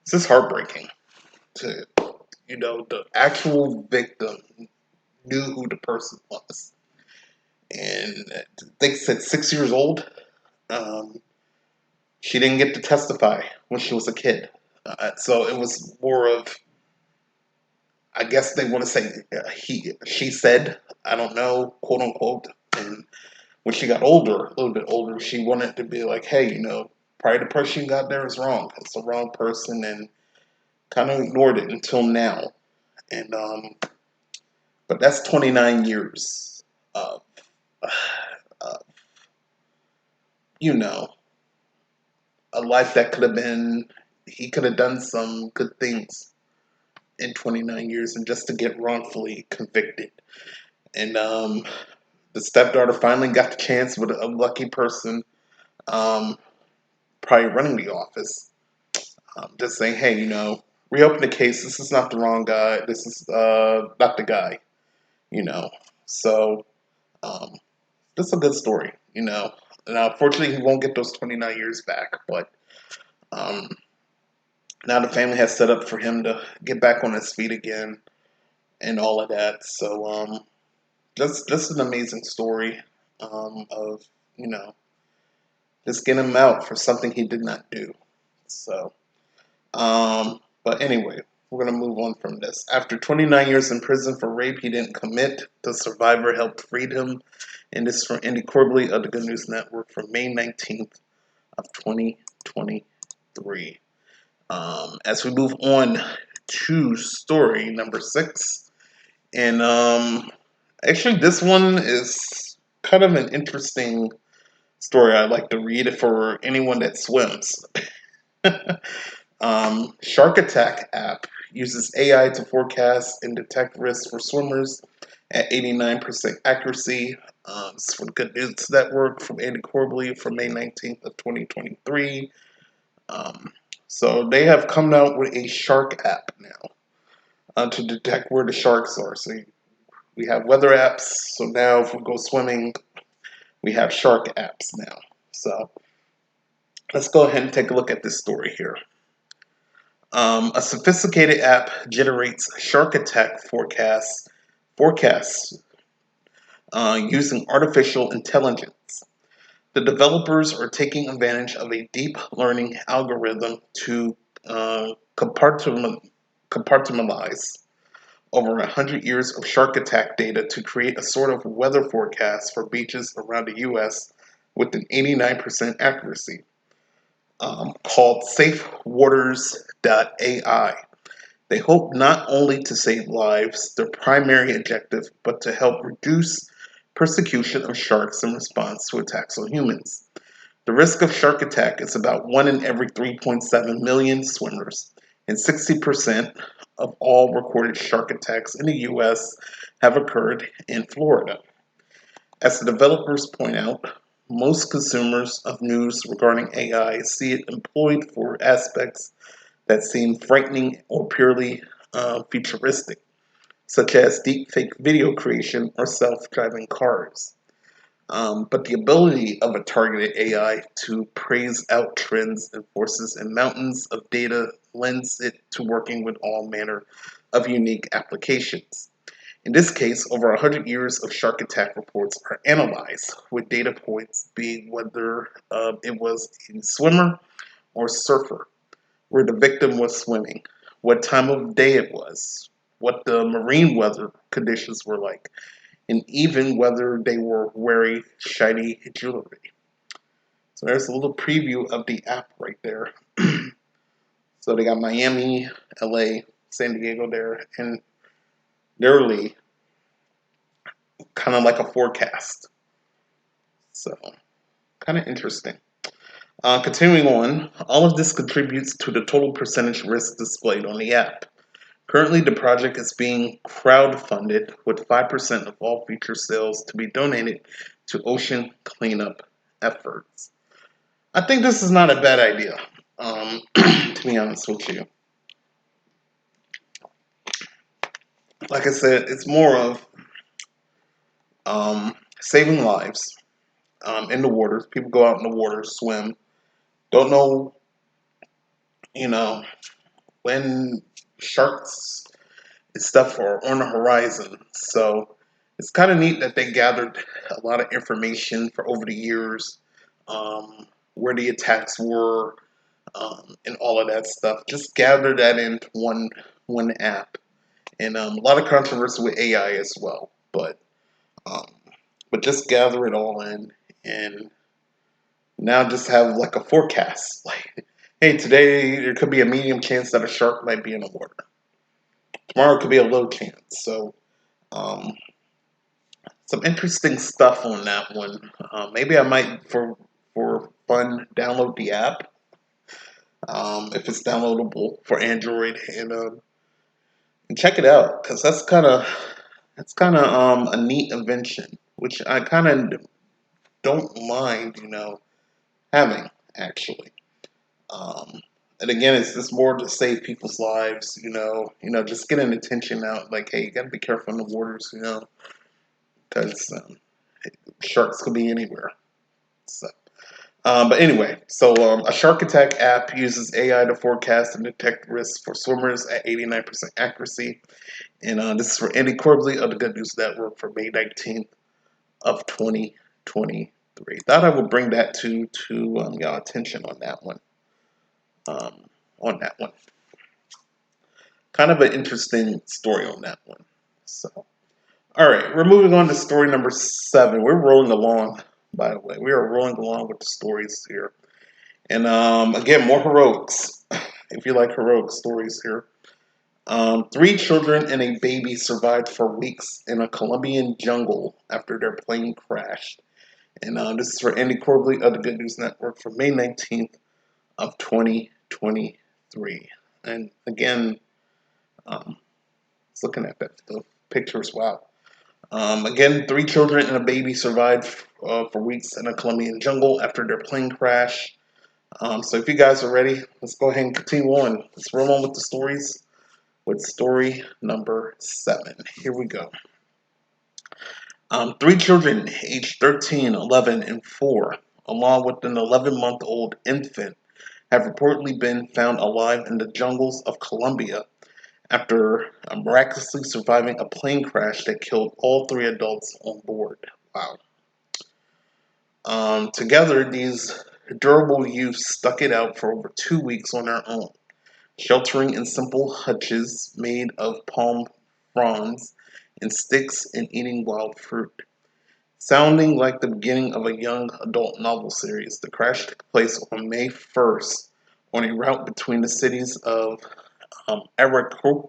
[SPEAKER 1] this is heartbreaking. The actual victim knew who the person was, and they said 6 years old. She didn't get to testify when she was a kid, so it was more of, I guess they want to say she said, I don't know, quote unquote. And when she got older, a little bit older, she wanted to be like, hey, probably the person you got there is wrong. It's the wrong person, and kind of ignored it until now. And but that's 29 years of, uh, a life that could have been. He could have done some good things in 29 years, and just to get wrongfully convicted. And the stepdaughter finally got the chance with a lucky person, probably running the office, just saying, hey, reopen the case. This is not the wrong guy. This is not the guy, So, this is a good story, And unfortunately, he won't get those 29 years back. But now the family has set up for him to get back on his feet again and all of that. So, just an amazing story of, just getting him out for something he did not do. So, but anyway, we're going to move on from this. After 29 years in prison for rape he didn't commit, the survivor helped free him. And this is from Andy Corbally of the Good News Network from May 19th of 2023. As we move on to story number 6. And actually this one is kind of an interesting story. I'd like to read it for anyone that swims. Shark Attack app uses AI to forecast and detect risks for swimmers at 89% accuracy. This is from Good News Network from Andy Corbally from May 19th of 2023. So they have come out with a shark app now to detect where the sharks are. So we have weather apps. So now if we go swimming, we have shark apps now. So let's go ahead and take a look at this story here. A sophisticated app generates shark attack forecasts using artificial intelligence. The developers are taking advantage of a deep learning algorithm to compartmentalize over 100 years of shark attack data to create a sort of weather forecast for beaches around the U.S. with an 89% accuracy. Called SafeWaters.ai. They hope not only to save lives, their primary objective, but to help reduce persecution of sharks in response to attacks on humans. The risk of shark attack is about 1 in every 3.7 million swimmers, and 60% of all recorded shark attacks in the U.S. have occurred in Florida. As the developers point out, most consumers of news regarding AI see it employed for aspects that seem frightening or purely futuristic, such as deepfake video creation or self-driving cars. But the ability of a targeted AI to praise out trends and forces and mountains of data lends it to working with all manner of unique applications. In this case, over 100 years of shark attack reports are analyzed, with data points being whether it was a swimmer or surfer, where the victim was swimming, what time of day it was, what the marine weather conditions were like, and even whether they were wearing shiny jewelry. So there's a little preview of the app right there. So they got Miami, LA, San Diego there, and literally kind of like a forecast. So kind of interesting. Continuing on, all of this contributes to the total percentage risk displayed on the app. Currently, the project is being crowdfunded with 5% of all future sales to be donated to ocean cleanup efforts. I think this is not a bad idea, to be honest with you. Like I said, it's more of saving lives in the waters. People go out in the water, swim, don't know, when sharks and stuff are on the horizon. So it's kind of neat that they gathered a lot of information for over the years, where the attacks were, and all of that stuff. Just gather that into one app, and a lot of controversy with AI as well. Um, but just gather it all in, and now just have like a forecast. Like, hey, today there could be a medium chance that a shark might be in the water. Tomorrow could be a low chance. So, um, some interesting stuff on that one. Maybe I might, for fun, download the app, if it's downloadable for Android, and check it out, because that's kind of a neat invention, which I kind of don't mind, having actually. Um, and again, it's just more to save people's lives, just getting attention out. Like, hey, you got to be careful in the waters, because sharks could be anywhere. So, but anyway, so a shark attack app uses AI to forecast and detect risks for swimmers at 89% accuracy. And this is for Andy Corbsley of the Good News Network for May 19th of 2023. Thought I would bring that to y'all attention on that one. Kind of an interesting story on that one. So, all right, we're moving on to story number 7. We're rolling along, by the way. We are rolling along with the stories here. And again, more heroics. If you like heroic stories here. 3 children and a baby survived for weeks in a Colombian jungle after their plane crashed. And this is for Andy Corbsley of the Good News Network for May 19th of 2023. And again, looking at the pictures, wow. Again, 3 children and a baby survived for weeks in a Colombian jungle after their plane crash. So if you guys are ready, let's go ahead and continue on. Let's roll on with the stories with story number 7. Here we go. 3 children aged 13, 11, and 4, along with an 11-month-old infant, have reportedly been found alive in the jungles of Colombia after miraculously surviving a plane crash that killed all 3 adults on board. Wow. Together, these durable youths stuck it out for over 2 weeks on their own, sheltering in simple hutches made of palm fronds and sticks and eating wild fruit. Sounding like the beginning of a young adult novel series, the crash took place on May 1st on a route between the cities of Araracura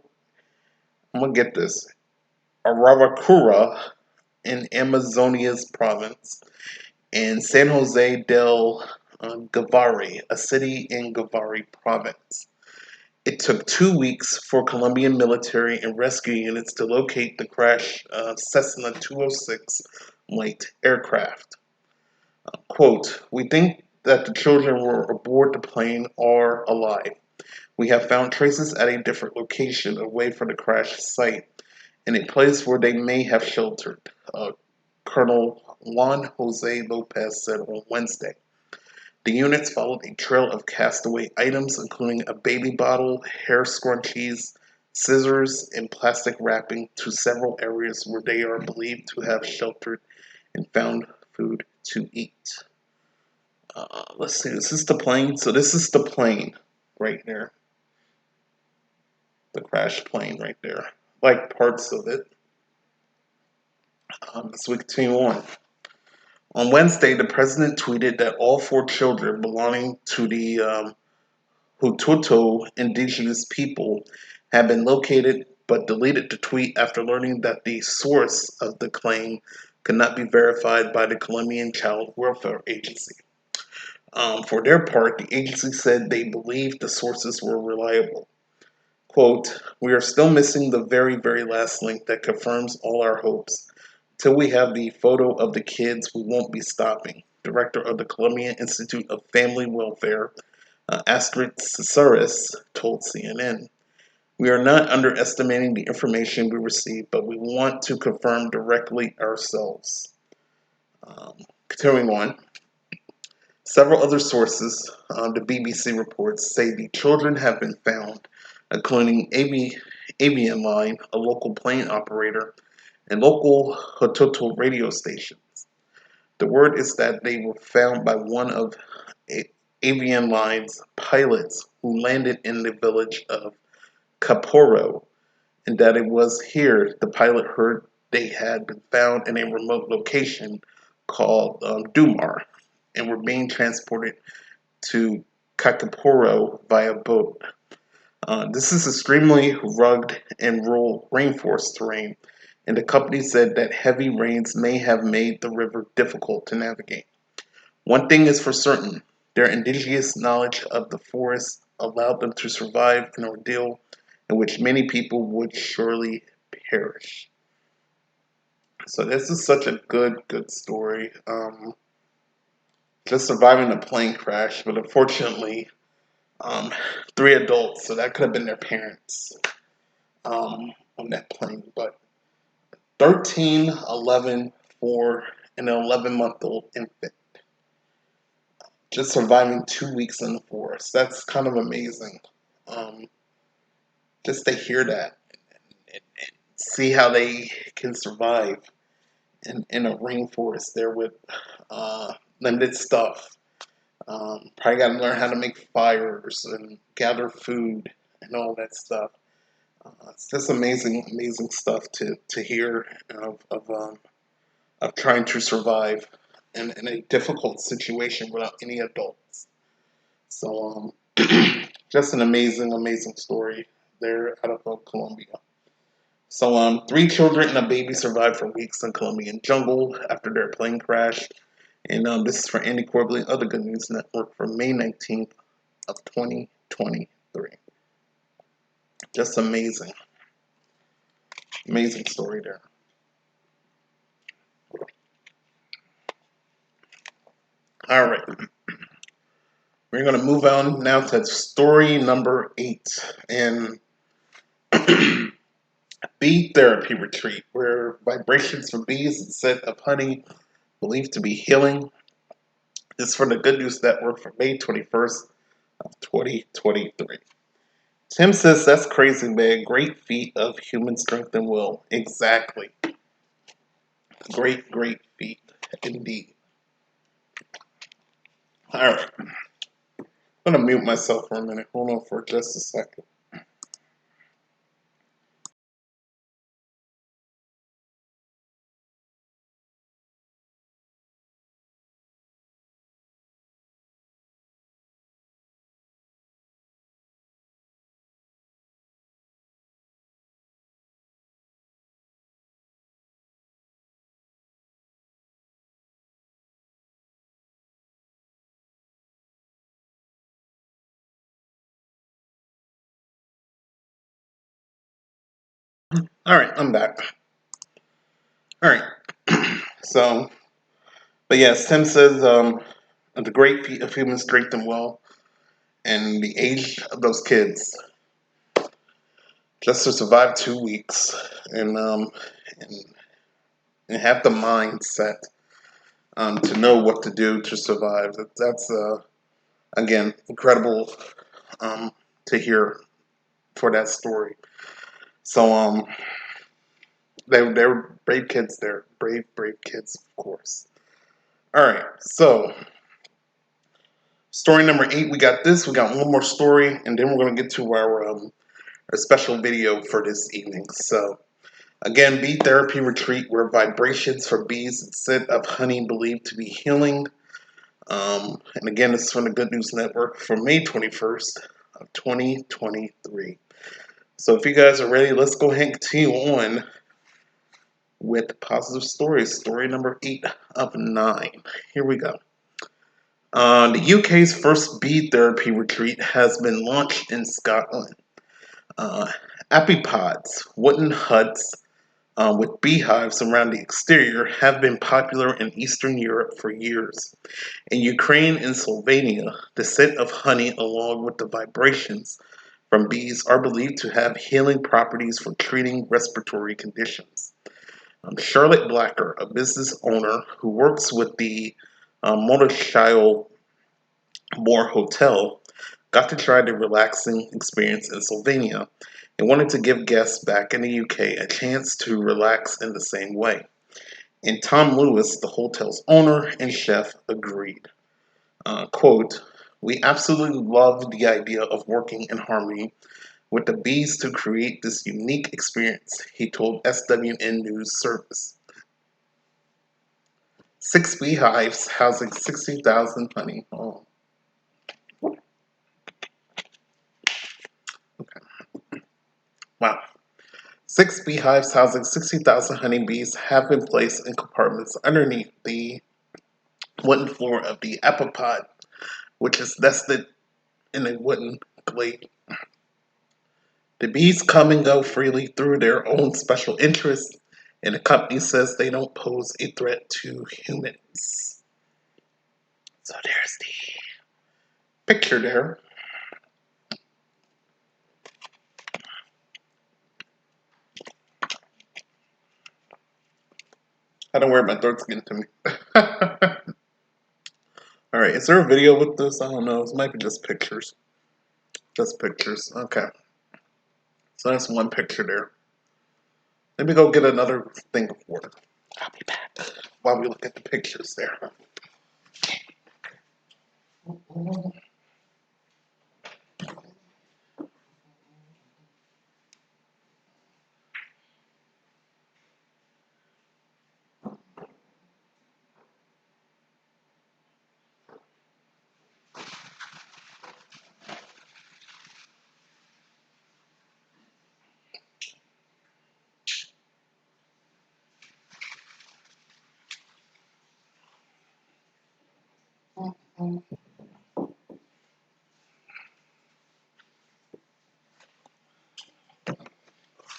[SPEAKER 1] in Amazonas province and San Jose del Guaviare, a city in Guaviare province. It took 2 weeks for Colombian military and rescue units to locate the crashed Cessna 206 light aircraft. Quote, "We think that the children were aboard the plane are alive. We have found traces at a different location away from the crash site, in a place where they may have sheltered," Colonel Juan Jose Lopez said on Wednesday. The units followed a trail of castaway items, including a baby bottle, hair scrunchies, scissors, and plastic wrapping, to several areas where they are believed to have sheltered and found food to eat. Let's see, this is the plane. So this is the plane right there. The crash plane right there. Like parts of it. So we continue on. On Wednesday, the president tweeted that all 4 children belonging to the Hututu indigenous people had been located, but deleted the tweet after learning that the source of the claim could not be verified by the Colombian Child Welfare Agency. For their part, the agency said they believed the sources were reliable. Quote, "We are still missing the very, very last link that confirms all our hopes. Till we have the photo of the kids, we won't be stopping," director of the Colombian Institute of Family Welfare, Astrid Cesaris, told CNN. "We are not underestimating the information we received, but we want to confirm directly ourselves." Continuing on, several other sources, the BBC reports, say the children have been found, including Avian Line, a local plane operator, and local Hututu radio stations. The word is that they were found by one of Avian Line's pilots who landed in the village of Caporo, and that it was here the pilot heard they had been found in a remote location called Dumar, and were being transported to Cacaporo via boat. This is extremely rugged and rural rainforest terrain, and the company said that heavy rains may have made the river difficult to navigate. One thing is for certain, their indigenous knowledge of the forest allowed them to survive an ordeal in which many people would surely perish. So this is such a good story. Just surviving a plane crash, but unfortunately, 3 adults, so that could have been their parents on that plane. But 13, 11, 4, and an 11-month-old infant just surviving 2 weeks in the forest. That's kind of amazing. Um, just to hear that and see how they can survive in a rainforest there with limited stuff. Probably got to learn how to make fires and gather food and all that stuff. It's just amazing stuff to hear of trying to survive in a difficult situation without any adults. So, just an amazing story there out of Colombia. So, 3 children and a baby survived for weeks in Colombian jungle after their plane crashed. And this is for Andy Corbett of the Good News Network for May 19th of 2023. Just amazing story there. All right. We're going to move on now to story number 8 and bee therapy retreat, where vibrations from bees and scent of honey believed to be healing. This is from the Good News Network for May 21st of 2023. Tim says, "That's crazy, man. Great feat of human strength and will." Exactly. Great feat indeed. All right. I'm going to mute myself for a minute. Hold on for just a second. All right, I'm back. All right. So, but yes, Tim says the great feat of human strength and will, and the age of those kids just to survive 2 weeks and, and have the mindset to know what to do to survive. That's again incredible to hear for that story. So they're brave kids. They're brave kids, of course. All right, so story number 8. We got this. We got one more story, and then we're gonna get to our special video for this evening. So again, bee therapy retreat where vibrations for bees and scent of honey believed to be healing. And again, this is from the Good News Network for May 21st of 2023. So if you guys are ready, let's go ahead and continue on with positive stories. Story number 8 of 9. Here we go. The UK's first bee therapy retreat has been launched in Scotland. Apipods, wooden huts with beehives around the exterior, have been popular in Eastern Europe for years. In Ukraine and Slovenia, the scent of honey along with the vibrations from bees are believed to have healing properties for treating respiratory conditions. Charlotte Blacker, a business owner who works with the Motoshail Moor Hotel, got to try the relaxing experience in Slovenia and wanted to give guests back in the UK a chance to relax in the same way. And Tom Lewis, the hotel's owner and chef, agreed. Quote, "We absolutely love the idea of working in harmony with the bees to create this unique experience," he told SWN News Service. 6 beehives housing 60,000 honey. Oh. Okay. Wow. 6 beehives housing 60,000 honeybees have been placed in compartments underneath the wooden floor of the apopod, which is nested in a wooden glade. The bees come and go freely through their own special interests, and the company says they don't pose a threat to humans. So there's the picture there. I don't worry, my throat's getting to me. Alright, is there a video with this? I don't know. This might be just pictures. Just pictures. Okay. So that's one picture there. Let me go get another thing of water. I'll be back while we look at the pictures there.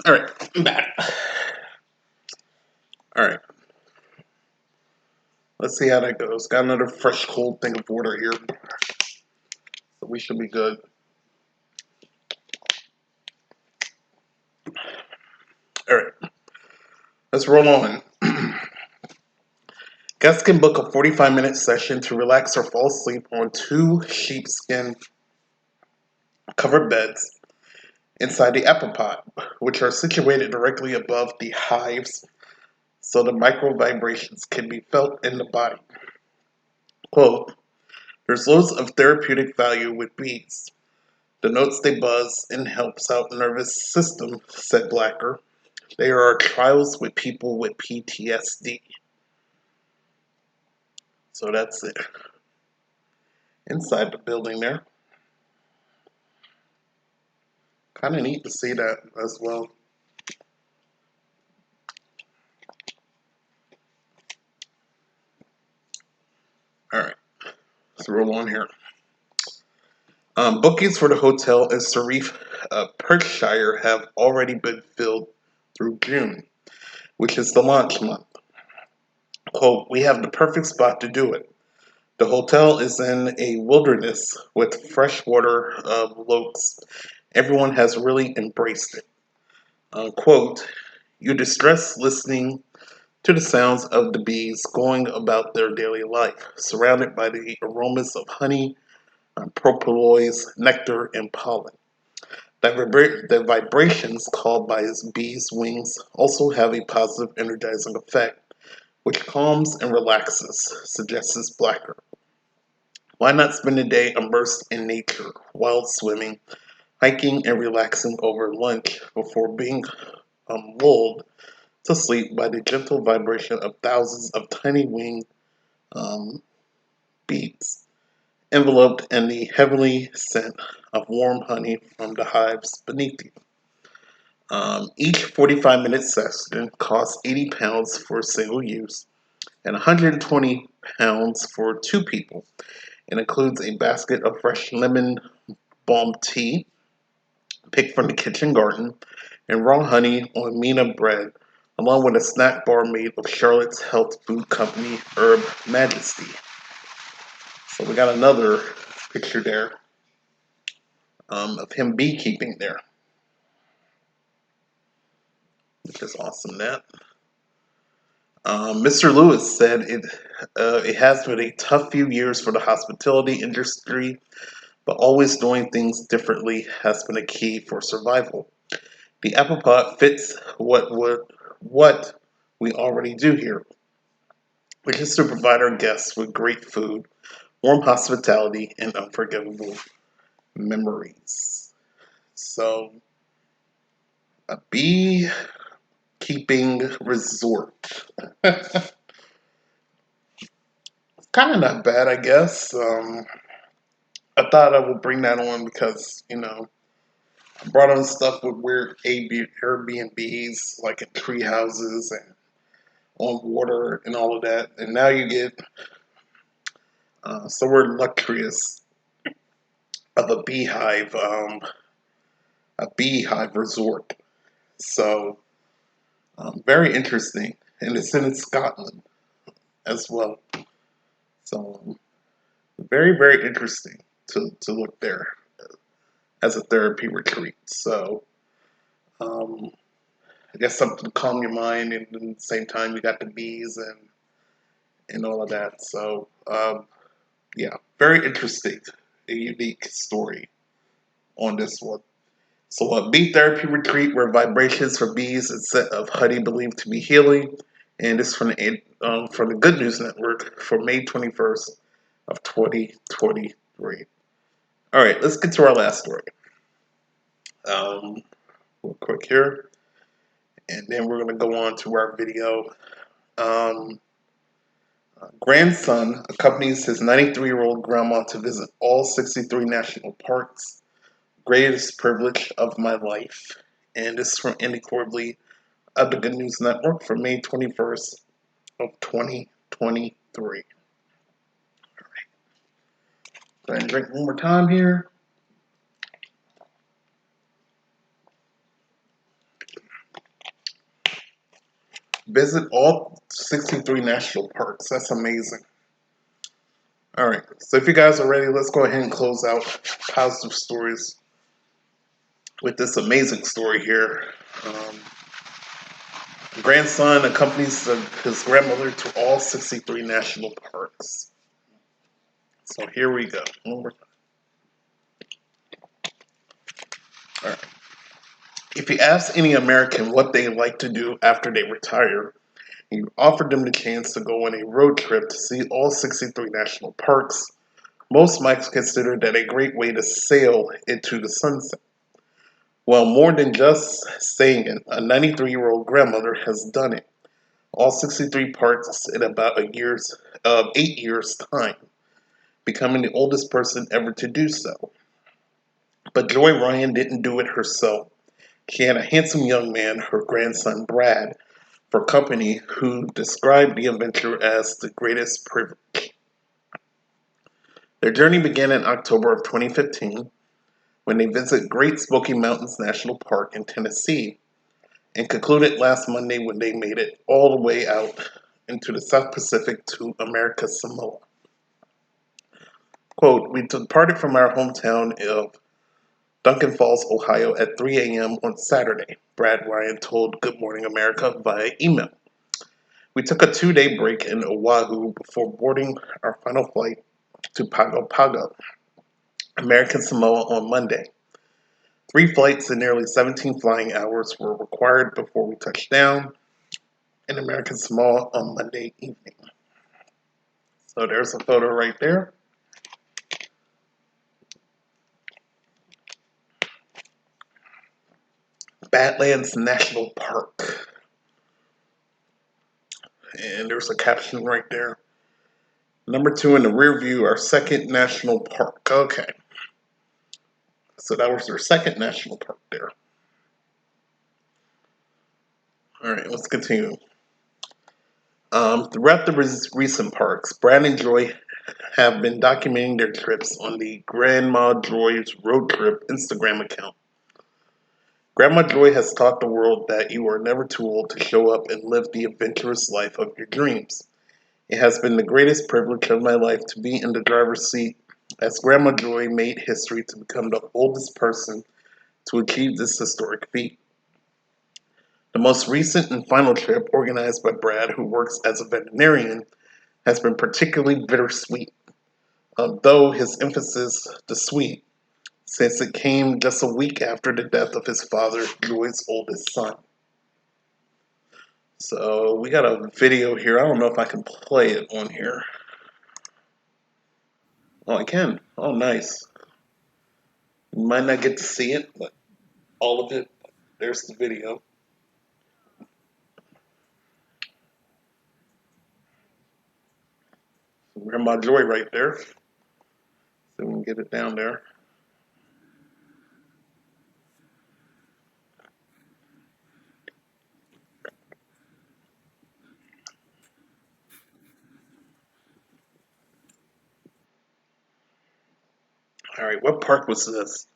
[SPEAKER 1] Alright, I'm back. Alright. Let's see how that goes. Got another fresh, cold thing of water here. So we should be good. Alright. Let's roll on. Guests can book a 45-minute session to relax or fall asleep on 2 sheepskin covered beds inside the apopod, which are situated directly above the hives so the micro vibrations can be felt in the body. Quote, "There's loads of therapeutic value with bees. The notes they buzz and helps out nervous system," said Blacker. "There are trials with people with PTSD." So that's it. Inside the building there. Kind of neat to see that as well. Alright, let's roll on here. Bookings for the hotel in Serif, Perthshire have already been filled through June, which is the launch month. Quote, we have the perfect spot to do it. The hotel is in a wilderness with freshwater lakes. Everyone has really embraced it. Quote, you distress listening to the sounds of the bees going about their daily life, surrounded by the aromas of honey, propolis, nectar, and pollen. The vibrations called by bees' wings also have a positive energizing effect, which calms and relaxes, suggests Blacker. Why not spend a day immersed in nature, wild swimming, hiking, and relaxing over lunch before being lulled to sleep by the gentle vibration of thousands of tiny winged um, bees, enveloped in the heavenly scent of warm honey from the hives beneath you. Each 45-minute session costs £80 for single use and £120 for two people. It includes a basket of fresh lemon balm tea, picked from the kitchen garden, and raw honey on Mina bread, along with a snack bar made of Charlotte's health food company Herb Majesty. So we got another picture there of him beekeeping there, which is awesome. That Mr. Lewis said it has been a tough few years for the hospitality industry, but always doing things differently has been a key for survival. The apple pot fits what we already do here, which is to provide our guests with great food, warm hospitality, and unforgettable memories. So, a beekeeping resort. Kind of not bad, I guess. I thought I would bring that on because, I brought on stuff with weird Airbnbs, like in tree houses and on water and all of that. And now you get somewhere luxurious of a beehive resort. So, very interesting. And it's in Scotland as well. So, very, very interesting to look there as a therapy retreat. So, I guess something to calm your mind, and at the same time, you got the bees and all of that. So, yeah, very interesting, a unique story on this one. So, a bee therapy retreat where vibrations for bees and scent of honey believed to be healing, and this from the Good News Network for May 21st of 2023. All right, let's get to our last story. Real quick here, and then we're going to go on to our video. Grandson accompanies his 93-year-old grandma to visit all 63 national parks. Greatest privilege of my life. And this is from Andy Corbley of the Good News Network for May 21st of 2023. All right. Go ahead and drink one more time here. Visit all 63 national parks. That's amazing. All right. So if you guys are ready, let's go ahead and close out positive stories with this amazing story here. Grandson accompanies his grandmother to all 63 national parks. So here we go. One more time. All right. If you ask any American what they like to do after they retire, you offer them the chance to go on a road trip to see all 63 national parks, most might consider that a great way to sail into the sunset. Well, more than just saying it, a 93-year-old grandmother has done it. All 63 parks in about 8 years' time, becoming the oldest person ever to do so. But Joy Ryan didn't do it herself. She had a handsome young man, her grandson Brad, for company, who described the adventure as the greatest privilege. Their journey began in October of 2015 when they visit Great Smoky Mountains National Park in Tennessee. and concluded last Monday when they made it all the way out into the South Pacific to America's Samoa. Quote, we departed from our hometown of Duncan Falls, Ohio at 3 a.m. on Saturday, Brad Ryan told Good Morning America via email. We took a 2-day break in Oahu before boarding our final flight to Pago Pago, American Samoa on Monday. 3 flights and nearly 17 flying hours were required before we touched down in American Samoa on Monday evening. So there's a photo right there. Badlands National Park. And there's a caption right there. Number 2 in the rear view, our second national park. Okay. So that was their second national park there. All right, let's continue. Throughout the recent parks, Brad and Joy have been documenting their trips on the Grandma Joy's Road Trip Instagram account. Grandma Joy has taught the world that you are never too old to show up and live the adventurous life of your dreams. It has been the greatest privilege of my life to be in the driver's seat as Grandma Joy made history to become the oldest person to achieve this historic feat. The most recent and final trip, organized by Brad, who works as a veterinarian, has been particularly bittersweet, though his emphasis the sweet, since it came just a week after the death of his father, Joy's oldest son. So we got a video here. I don't know if I can play it on here. Oh, I can. Oh, nice. You might not get to see it, but all of it, there's the video. Grandma Joy right there. So we can get it down there. All right, what park was this?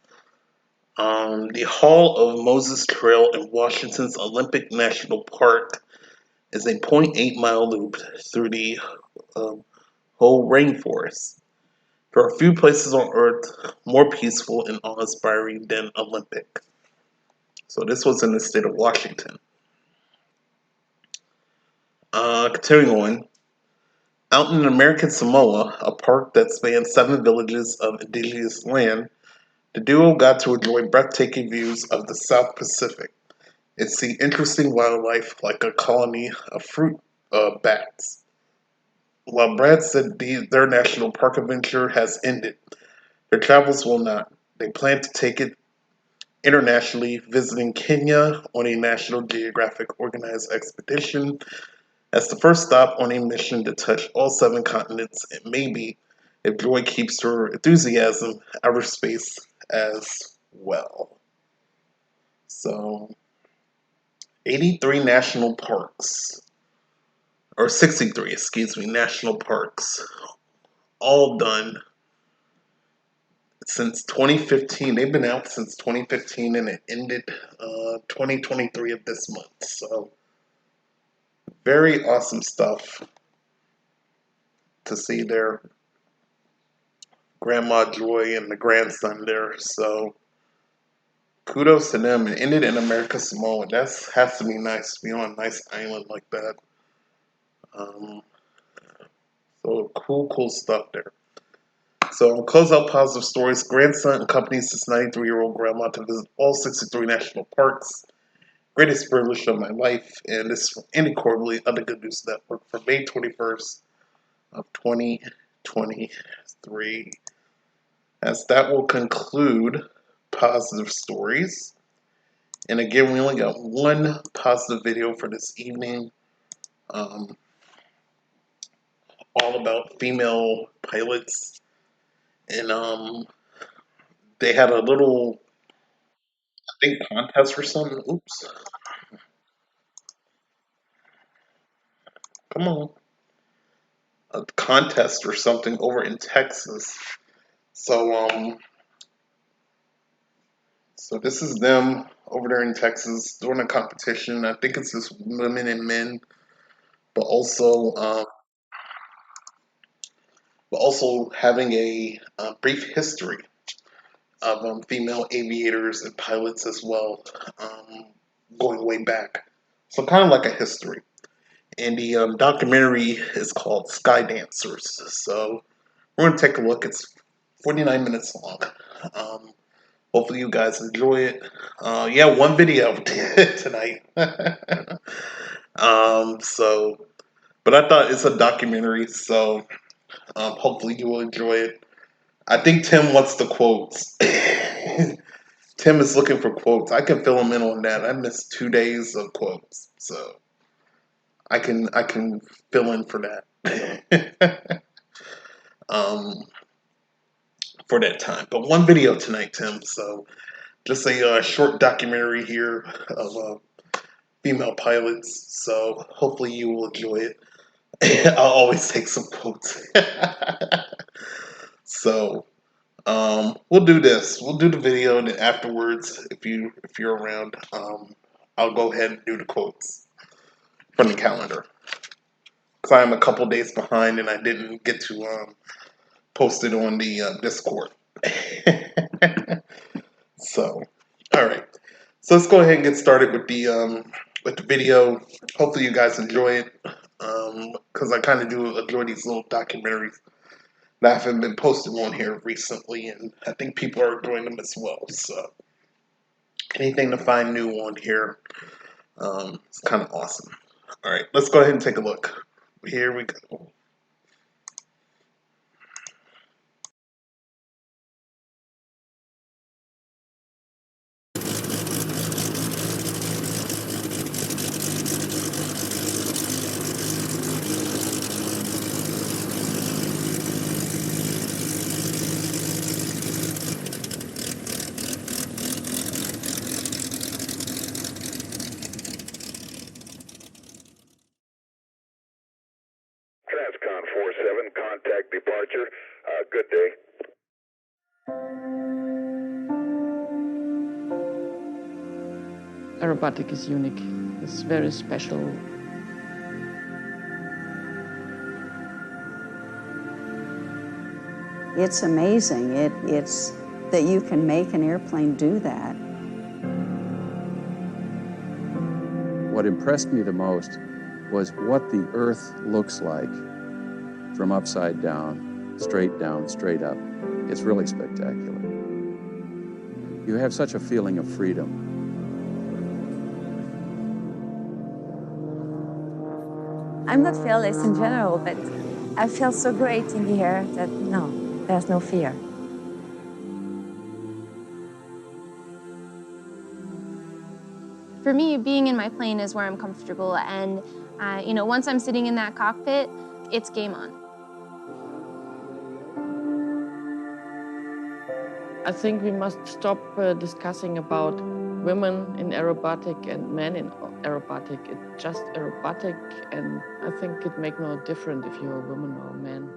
[SPEAKER 1] The Hall of Moses Trail in Washington's Olympic National Park is a 0.8-mile loop through the whole rainforest. There are few places on Earth more peaceful and awe-inspiring than Olympic. So this was in the state of Washington. Continuing on, out in American Samoa, a park that spans 7 villages of indigenous land, the duo got to enjoy breathtaking views of the South Pacific and see interesting wildlife like a colony of fruit bats. While Brad said their national park adventure has ended, their travels will not. They plan to take it internationally, visiting Kenya on a National Geographic organized expedition as the first stop on a mission to touch all 7 continents, and maybe, if Joy keeps her enthusiasm, outer space as well. So, 83 national parks, or 63, excuse me, national parks, all done since 2015. They've been out since 2015, and it ended 2023 of this month. So, very awesome stuff to see their Grandma Joy and the grandson there. So, kudos to them. It ended in America Samoa. That has to be nice to be on a nice island like that. So cool stuff there. So close out positive stories. Grandson accompanies his 93-year-old grandma to visit all 63 national parks. Greatest privilege of my life. And this is from Andy Corbally of the Good News Network for May 21st of 2023. As that will conclude positive stories. And again, we only got one positive video for this evening. All about female pilots. And they had a little, I think, contest or something. Oops. Come on. A contest or something over in Texas. So So this is them over there in Texas doing a competition. I think it's just women and men, but also having a brief history of female aviators and pilots as well, going way back. So kind of like a history. And the documentary is called Sky Dancers. So we're going to take a look. It's 49 minutes long. Hopefully you guys enjoy it. Yeah, one video tonight. But I thought it's a documentary, so hopefully you will enjoy it. I think Tim wants the quotes. Tim is looking for quotes. I can fill him in on that. I missed 2 days of quotes, so I can fill in for that. For that time. But one video tonight, Tim. So just a short documentary here of female pilots. So hopefully you will enjoy it. I'll always take some quotes. So we'll do this. We'll do the video, and then afterwards, if you're around, I'll go ahead and do the quotes from the calendar. Because I'm a couple days behind, and I didn't get to post it on the Discord. So, all right. So let's go ahead and get started with the video. Hopefully you guys enjoy it, because I kind of do enjoy these little documentaries that haven't been posted on here recently, and I think people are enjoying them as well. So anything to find new on here, it's kind of awesome. All right, let's go ahead and take a look. Here we go.
[SPEAKER 9] Transcon 47, contact departure. Good day.
[SPEAKER 10] Aerobatic is unique. It's very special.
[SPEAKER 11] It's amazing. It's that you can make an airplane do that.
[SPEAKER 12] What impressed me the most was what the Earth looks like from upside down, straight up. It's really spectacular. You have such a feeling of freedom.
[SPEAKER 13] I'm not fearless in general, but I feel so great in the air that no, there's no fear.
[SPEAKER 14] For me, being in my plane is where I'm comfortable, and once I'm sitting in that cockpit, it's game on.
[SPEAKER 10] I think we must stop discussing about women in aerobatic and men in aerobatic. It's just aerobatic, and I think it makes no difference if you're a woman or a man.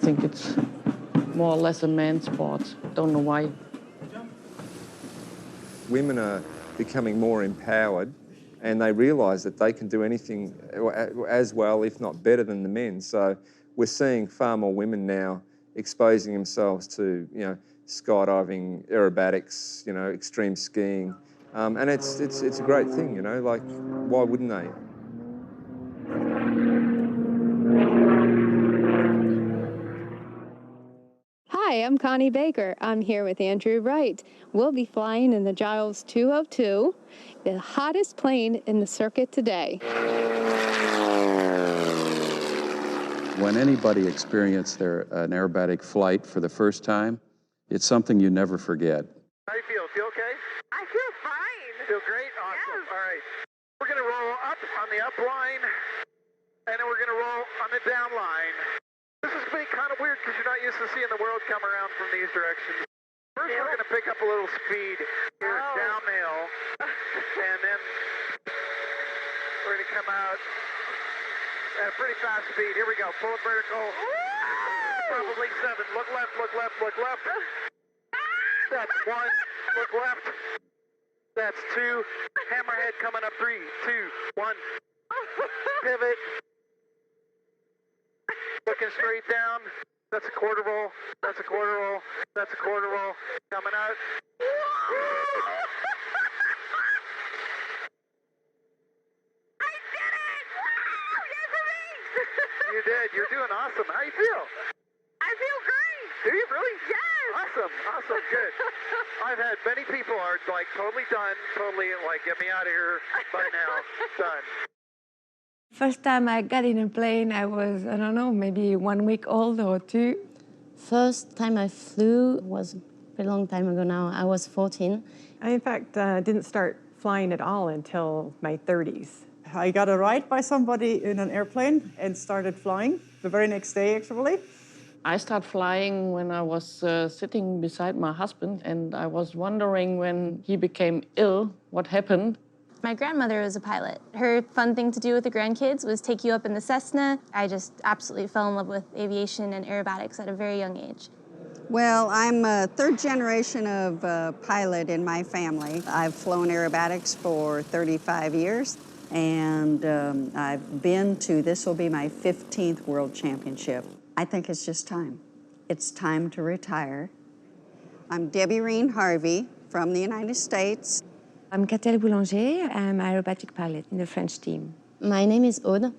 [SPEAKER 10] think it's more or less a man's sport. Don't know why.
[SPEAKER 15] Women are becoming more empowered, and they realise that they can do anything as well, if not better, than the men. So we're seeing far more women now exposing themselves to, skydiving, aerobatics, extreme skiing, and it's a great thing. Like, why wouldn't they?
[SPEAKER 16] Hi, I'm Connie Baker. I'm here with Andrew Wright. We'll be flying in the Giles 202, the hottest plane in the circuit today.
[SPEAKER 12] When anybody experiences an aerobatic flight for the first time, it's something you never forget.
[SPEAKER 17] How do you feel? Feel okay?
[SPEAKER 18] I feel fine.
[SPEAKER 17] Feel great? Awesome.
[SPEAKER 18] Yes.
[SPEAKER 17] All right. We're going to roll up on the up line, and then we're going to roll on the down line. This is going to be kind of weird because you're not used to seeing the world come around from these directions. First, we're going to pick up a little speed here downhill, and then we're going to come out at a pretty fast speed. Here we go. Full vertical. Probably 7. Look left, look left, look left. That's 1. Look left. That's 2. Hammerhead coming up. 3, 2, 1. Pivot. Looking straight down. That's a quarter roll. That's a quarter roll. That's a quarter roll. Coming out. You did. You're doing awesome. How you feel?
[SPEAKER 18] I feel great.
[SPEAKER 17] Do you really?
[SPEAKER 18] Yes.
[SPEAKER 17] Awesome. Awesome. Good. I've had many people are like totally done, totally like, get me out of here by now. Done.
[SPEAKER 13] First time I got in a plane, I was, I don't know, maybe 1 week old or 2.
[SPEAKER 19] First time I flew was a pretty long time ago now. I was 14.
[SPEAKER 20] I, in fact, didn't start flying at all until my 30s. I got a ride by somebody in an airplane and started flying the very next day, actually.
[SPEAKER 10] I started flying when I was sitting beside my husband, and I was wondering when he became ill, what happened.
[SPEAKER 14] My grandmother was a pilot. Her fun thing to do with the grandkids was take you up in the Cessna. I just absolutely fell in love with aviation and aerobatics at a very young age.
[SPEAKER 11] Well, I'm a third generation of pilot in my family. I've flown aerobatics for 35 years, and I've been to, this will be my 15th World Championship. I think it's just time. It's time to retire. I'm Debbie Reen Harvey from the United States.
[SPEAKER 13] I'm Catel Boulanger. I'm an aerobatic pilot in the French team.
[SPEAKER 19] My name is Aude.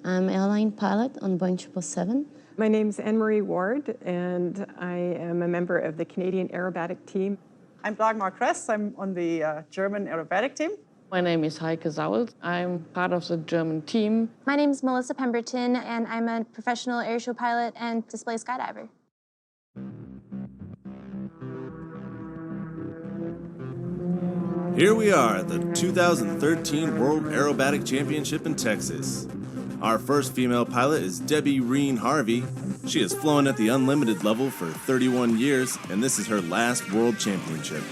[SPEAKER 19] I'm airline pilot on Boeing 777.
[SPEAKER 20] My name's Anne-Marie Ward, and I am a member of the Canadian Aerobatic team. I'm Dagmar Kress. I'm on the German aerobatic team.
[SPEAKER 10] My name is Heike Saul. I'm part of the German team.
[SPEAKER 14] My name is Melissa Pemberton, and I'm a professional airshow pilot and display skydiver.
[SPEAKER 21] Here we are at the 2013 World Aerobatic Championship in Texas. Our first female pilot is Debbie Reen Harvey. She has flown at the unlimited level for 31 years, and this is her last World Championship.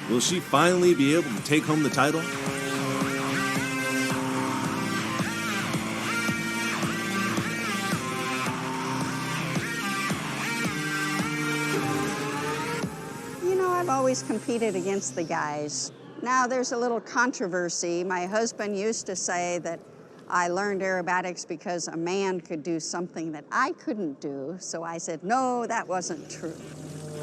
[SPEAKER 21] Will she finally be able to take home the title?
[SPEAKER 11] I've always competed against the guys. Now there's a little controversy. My husband used to say that I learned aerobatics because a man could do something that I couldn't do. So I said, no, that wasn't true.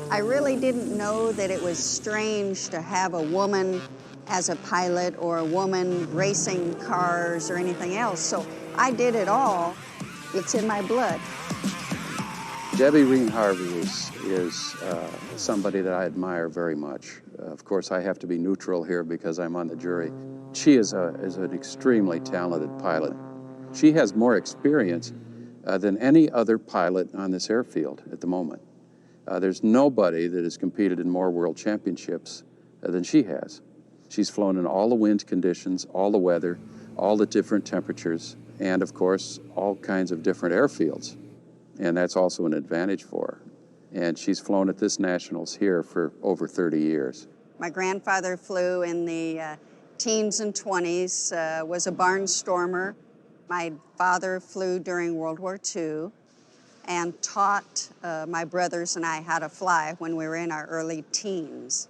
[SPEAKER 11] I really didn't know that it was strange to have a woman as a pilot or a woman racing cars or anything else. So I did it all. It's in my blood.
[SPEAKER 12] Debbie Reen Harvey is somebody that I admire very much. Of course, I have to be neutral here because I'm on the jury. She is an extremely talented pilot. She has more experience than any other pilot on this airfield at the moment. There's nobody that has competed in more world championships than she has. She's flown in all the wind conditions, all the weather, all the different temperatures, and of course, all kinds of different airfields. And that's also an advantage for her. And she's flown at this Nationals here for over 30 years.
[SPEAKER 11] My grandfather flew in the teens and 20s, was a barnstormer. My father flew during World War II. and taught my brothers and I how to fly when we were in our early teens.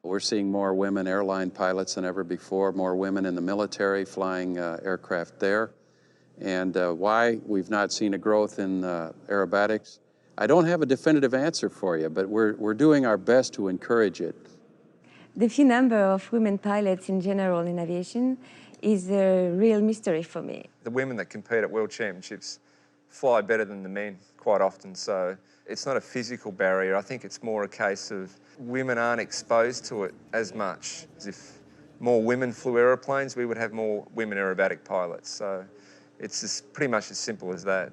[SPEAKER 12] We're seeing more women airline pilots than ever before, more women in the military flying aircraft there. And why we've not seen a growth in aerobatics, I don't have a definitive answer for you, but we're doing our best to encourage it.
[SPEAKER 13] The few number of women pilots in general in aviation is a real mystery for me.
[SPEAKER 15] The women that compete at World Championships fly better than the men quite often, so it's not a physical barrier. I think it's more a case of women aren't exposed to it as much. As if more women flew aeroplanes, we would have more women aerobatic pilots. So it's just pretty much as simple as that.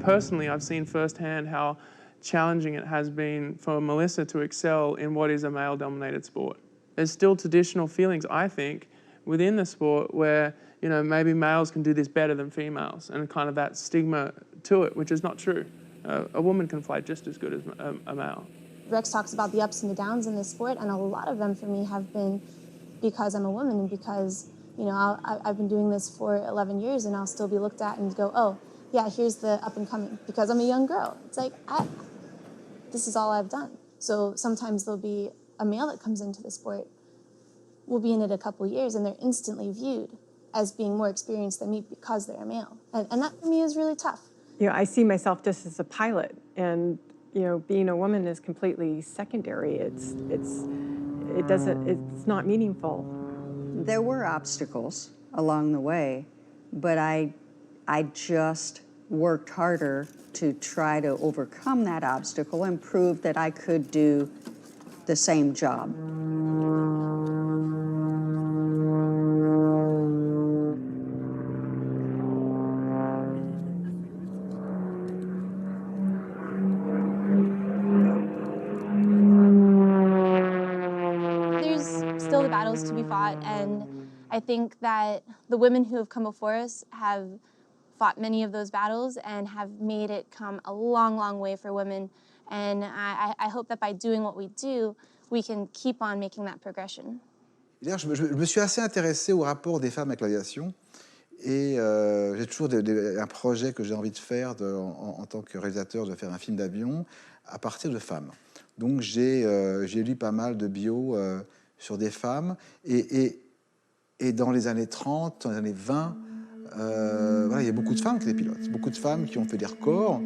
[SPEAKER 2] Personally, I've seen firsthand how challenging it has been for Melissa to excel in what is a male-dominated sport. There's still traditional feelings, I think, within the sport where, you know, maybe males can do this better than females, and kind of that stigma to it, which is not true. A woman can fly just as good as a male.
[SPEAKER 14] Rex talks about the ups and the downs in this sport, and a lot of them for me have been because I'm a woman and because, you know, I've been doing this for 11 years and I'll still be looked at and go, oh, yeah, here's the up and coming, because I'm a young girl. It's like, this is all I've done. So sometimes there'll be a male that comes into the sport, will be in it a couple of years, and they're instantly viewed as being more experienced than me because they're a male. And that for me is really tough.
[SPEAKER 20] You know, I see myself just as a pilot, and you know, being a woman is completely secondary. It's not meaningful.
[SPEAKER 11] There were obstacles along the way, but I just worked harder to try to overcome that obstacle and prove that I could do the same job.
[SPEAKER 14] There's still the battles to be fought, and I think that the women who have come before us have fought many of those battles and have made it come a long, long way for women. And I hope that by doing what we do, we can keep on making that progression.
[SPEAKER 22] D'ailleurs, je me suis assez intéressé au rapport des femmes avec l'aviation. Et j'ai toujours un projet que j'ai envie de faire en tant que réalisateur, de faire un film d'avion à partir de femmes. Donc j'ai lu pas mal de bio sur des femmes. Et dans les années 30, dans les années 20, voilà, il y a beaucoup de femmes qui étaient pilotes, beaucoup de femmes qui ont fait des records.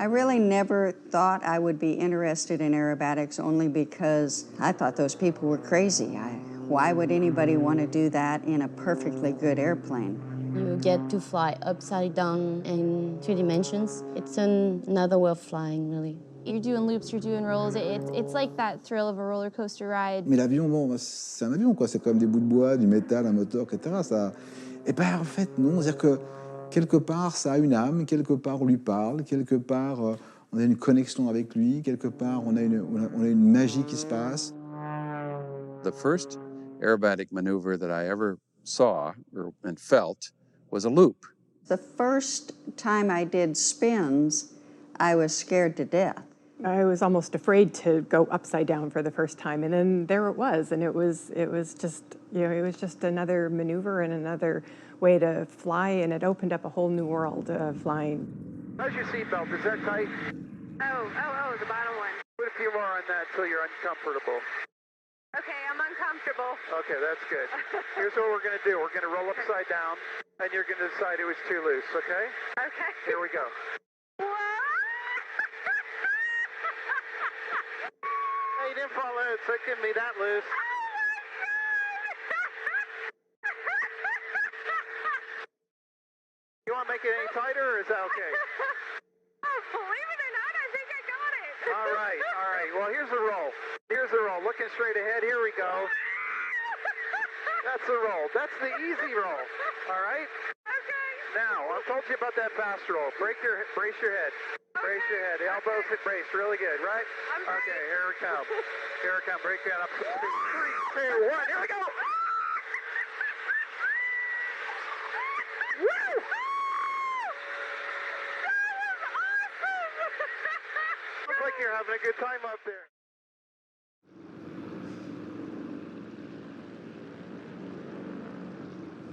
[SPEAKER 11] I really never thought I would be interested in aerobatics only because I thought those people were crazy. Why would anybody want to do that in a perfectly good airplane?
[SPEAKER 19] You get to fly upside down in 3 dimensions. It's another way of flying, really.
[SPEAKER 14] You're doing loops, you're doing rolls. It's like that thrill of a roller coaster ride.
[SPEAKER 22] Mais l'avion, bon, c'est un avion, quoi. C'est comme des bouts de bois, du métal, un moteur, etc. Ça... Et ben, en fait, non. C'est-à-dire que quelque part, ça a une âme, quelque part, on lui parle, quelque part, on a une connexion avec lui, quelque part, on a une magie qui se passe.
[SPEAKER 12] The first aerobatic maneuver that I ever saw and felt was a loop.
[SPEAKER 11] The first time I did spins, I was scared to death.
[SPEAKER 20] I was almost afraid to go upside down for the first time, and then there it was, and it was just, you know, it was just another maneuver and another way to fly, and it opened up a whole new world of flying.
[SPEAKER 17] How's your seatbelt? Is that tight?
[SPEAKER 18] Oh, the bottom one.
[SPEAKER 17] Put a few more on that until you're uncomfortable.
[SPEAKER 18] Okay, I'm uncomfortable.
[SPEAKER 17] Okay, that's good. Here's what we're going to do. We're going to roll upside down, and you're going to decide it was too loose, okay?
[SPEAKER 18] Okay.
[SPEAKER 17] Here we go. Hey, you didn't fall loose. It couldn't be that loose. You want to make it any tighter, or is that okay?
[SPEAKER 18] Oh, believe it or not, I think I got it.
[SPEAKER 17] All right. Well, here's the roll. Looking straight ahead. Here we go. That's the roll. That's the easy roll. All right?
[SPEAKER 18] Okay.
[SPEAKER 17] Now, I've told you about that fast roll. Brace your head. Brace your head. The elbows hit brace. Really good, right? Okay, here we come. Break that up. 3, 2, 1. Here we go. Woo! Looks like you're having a good time up there.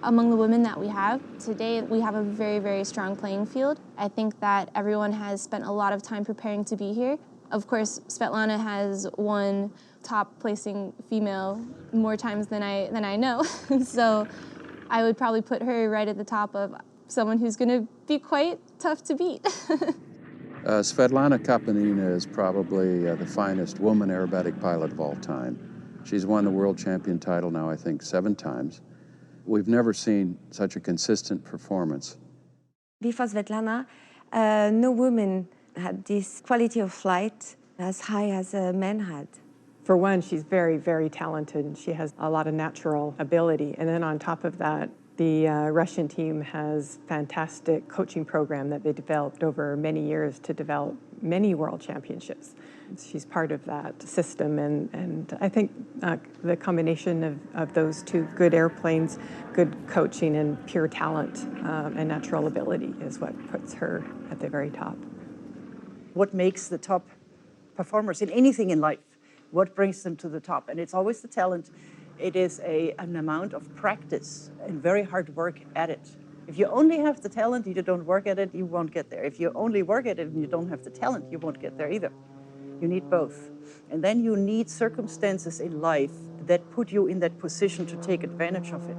[SPEAKER 14] Among the women that we have, today we have a very, very strong playing field. I think that everyone has spent a lot of time preparing to be here. Of course, Svetlana has won top placing female more times than I know. So I would probably put her right at the top of someone who's going to be quite tough to beat.
[SPEAKER 12] Svetlana Kapanina is probably the finest woman aerobatic pilot of all time. She's won the world champion title now, I think, 7 times. We've never seen such a consistent performance.
[SPEAKER 13] Before Svetlana, no woman had this quality of flight as high as men had.
[SPEAKER 20] For one, she's very, very talented, and she has a lot of natural ability. And then on top of that, the Russian team has a fantastic coaching program that they developed over many years to develop many world championships. She's part of that system, and I think the combination of those two, good airplanes, good coaching, and pure talent and natural ability is what puts her at the very top.
[SPEAKER 3] What makes the top performers in anything in life? What brings them to the top? And it's always the talent. It is an amount of practice and very hard work at it. If you only have the talent and you don't work at it, you won't get there. If you only work at it and you don't have the talent, you won't get there either. You need both. And then you need circumstances in life that put you in that position to take advantage of it.